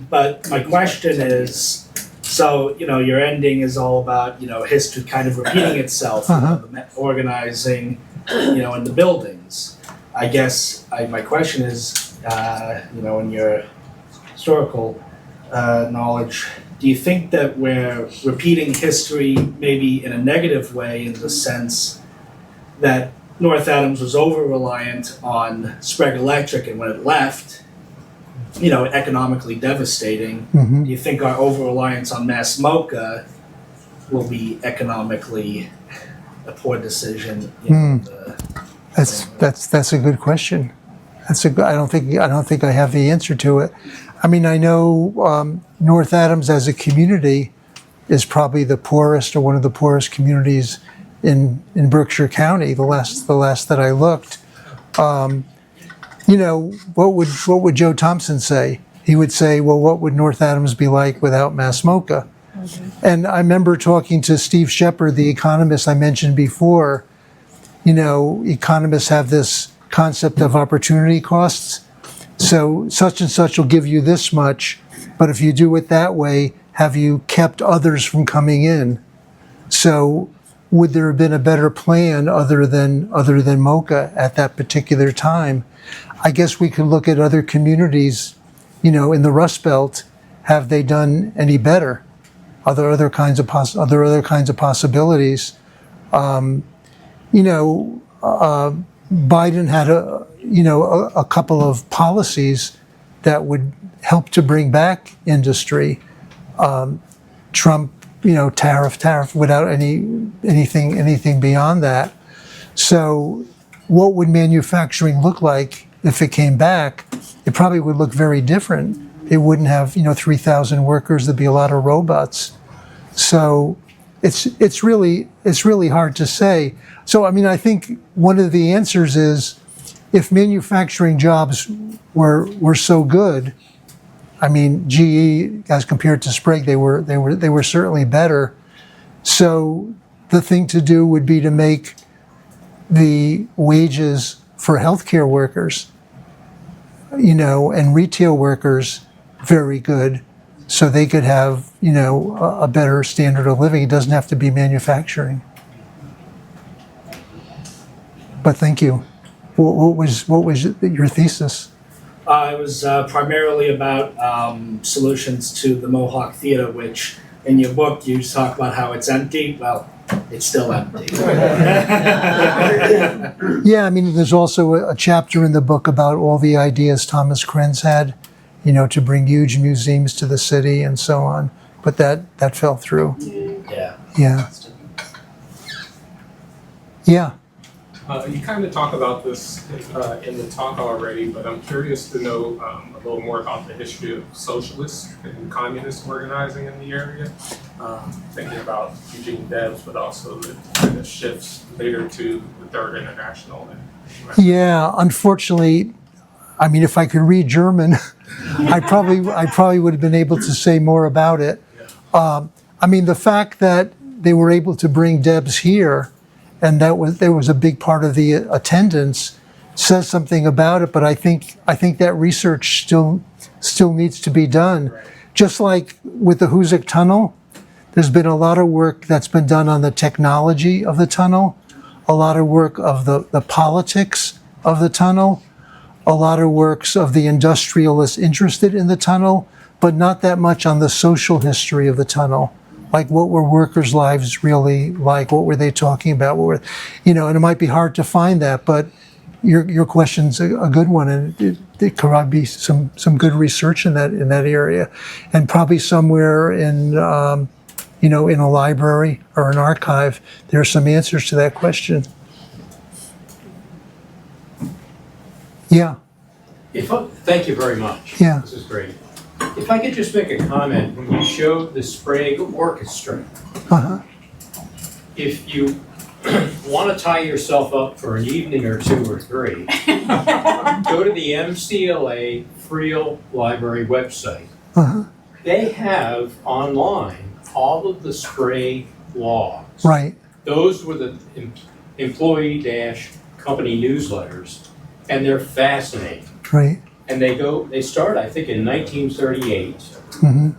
But my question is, so, your ending is all about, history kind of repeating itself, the organizing, in the buildings. I guess my question is, in your historical knowledge, do you think that we're repeating history maybe in a negative way in the sense that North Adams was over-reliant on Sprague Electric, and when it left, economically devastating? Mhm. Do you think our over-reliance on Mass MoCA will be economically a poor decision? That's a good question. I don't think I have the answer to it. I mean, I know North Adams as a community is probably the poorest or one of the poorest communities in Berkshire County. The last that I looked. What would Joe Thompson say? He would say, well, what would North Adams be like without Mass MoCA? And I remember talking to Steve Shepard, the economist I mentioned before. Economists have this concept of opportunity costs. So such and such will give you this much, but if you do it that way, have you kept others from coming in? So would there have been a better plan other than MoCA at that particular time? I guess we could look at other communities, in the Rust Belt. Have they done any better? Are there other kinds of possibilities? Biden had a couple of policies that would help to bring back industry. Trump, tariff without anything beyond that. So what would manufacturing look like if it came back? It probably would look very different. It wouldn't have 3,000 workers. There'd be a lot of robots. So it's really hard to say. So I mean, I think one of the answers is if manufacturing jobs were so good. I mean, GE as compared to Sprague, they were certainly better. So the thing to do would be to make the wages for healthcare workers, and retail workers very good, so they could have, a better standard of living. It doesn't have to be manufacturing. But thank you. What was your thesis? It was primarily about solutions to the Mohawk Theater, which in your book you talk about how it's empty. Well, it's still empty. Yeah, I mean, there's also a chapter in the book about all the ideas Thomas Krenz had, to bring huge museums to the city and so on. But that fell through. Yeah. Yeah. Yeah. You kind of talk about this in the talk already, but I'm curious to know a little more about the history of socialist and communist organizing in the area. Thinking about Eugene Debs, but also the kind of shifts later to the Third International. Yeah, unfortunately, I mean, if I could read German, I probably would have been able to say more about it. I mean, the fact that they were able to bring Debs here and there was a big part of the attendance, says something about it. But I think that research still needs to be done. Just like with the Hoosick Tunnel, there's been a lot of work that's been done on the technology of the tunnel, a lot of work of the politics of the tunnel, a lot of works of the industrialists interested in the tunnel, but not that much on the social history of the tunnel. Like, what were workers' lives really like? What were they talking about? And it might be hard to find that, but your question's a good one, and there could be some good research in that area, and probably somewhere in in a library or an archive, there are some answers to that question. Yeah. Thank you very much. Yeah. This is great. If I could just make a comment, when you showed the Sprague Orchestra, Uh-huh. if you want to tie yourself up for an evening or two or three, go to the MCLA Friel Library website. Uh-huh. They have online all of the Sprague logs. Right. Those were the employee-company newsletters, and they're fascinating. Right. And they start, I think, in 1938, Mm-hmm.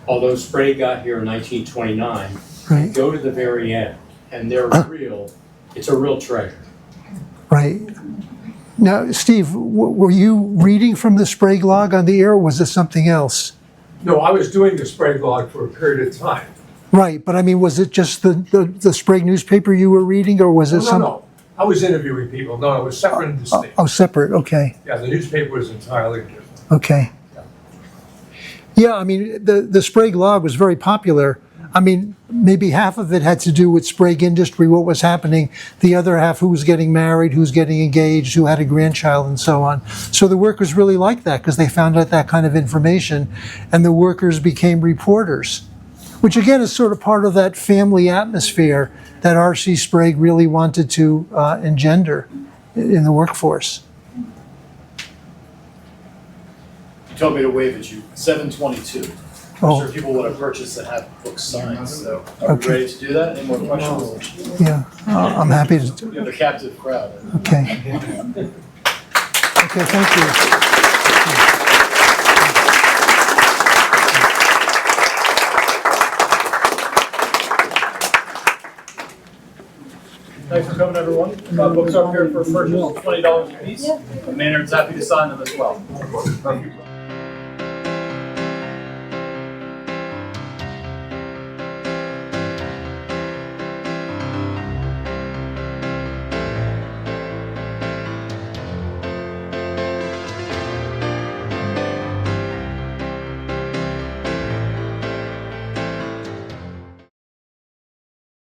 although Sprague got here in 1929, Right. go to the very end, and it's a real treasure. Right. Now, Steve, were you reading from the Sprague log on the air, or was it something else? No, I was doing the Sprague log for a period of time. Right, but I mean, was it just the Sprague newspaper you were reading, or was it No. I was interviewing people. No, it was separate and distinct. Oh, separate. Okay. Yeah, the newspaper was entirely different. Okay. Yeah, I mean, the Sprague log was very popular. I mean, maybe half of it had to do with Sprague industry, what was happening. The other half, who was getting married, who's getting engaged, who had a grandchild, and so on. So the workers really liked that because they found out that kind of information, and the workers became reporters, which again is sort of part of that family atmosphere that R.C. Sprague really wanted to engender in the workforce. You told me to wave at you. 722. I'm Oh. sure people want to purchase that have books signed. So are Okay. we ready to do that? Any more questions? Yeah, I'm happy to. We have a captive crowd. Okay. Okay, thank you. Thanks for coming, everyone. Books are up here for purchase, $20 a piece. Maynard's happy to sign them as well.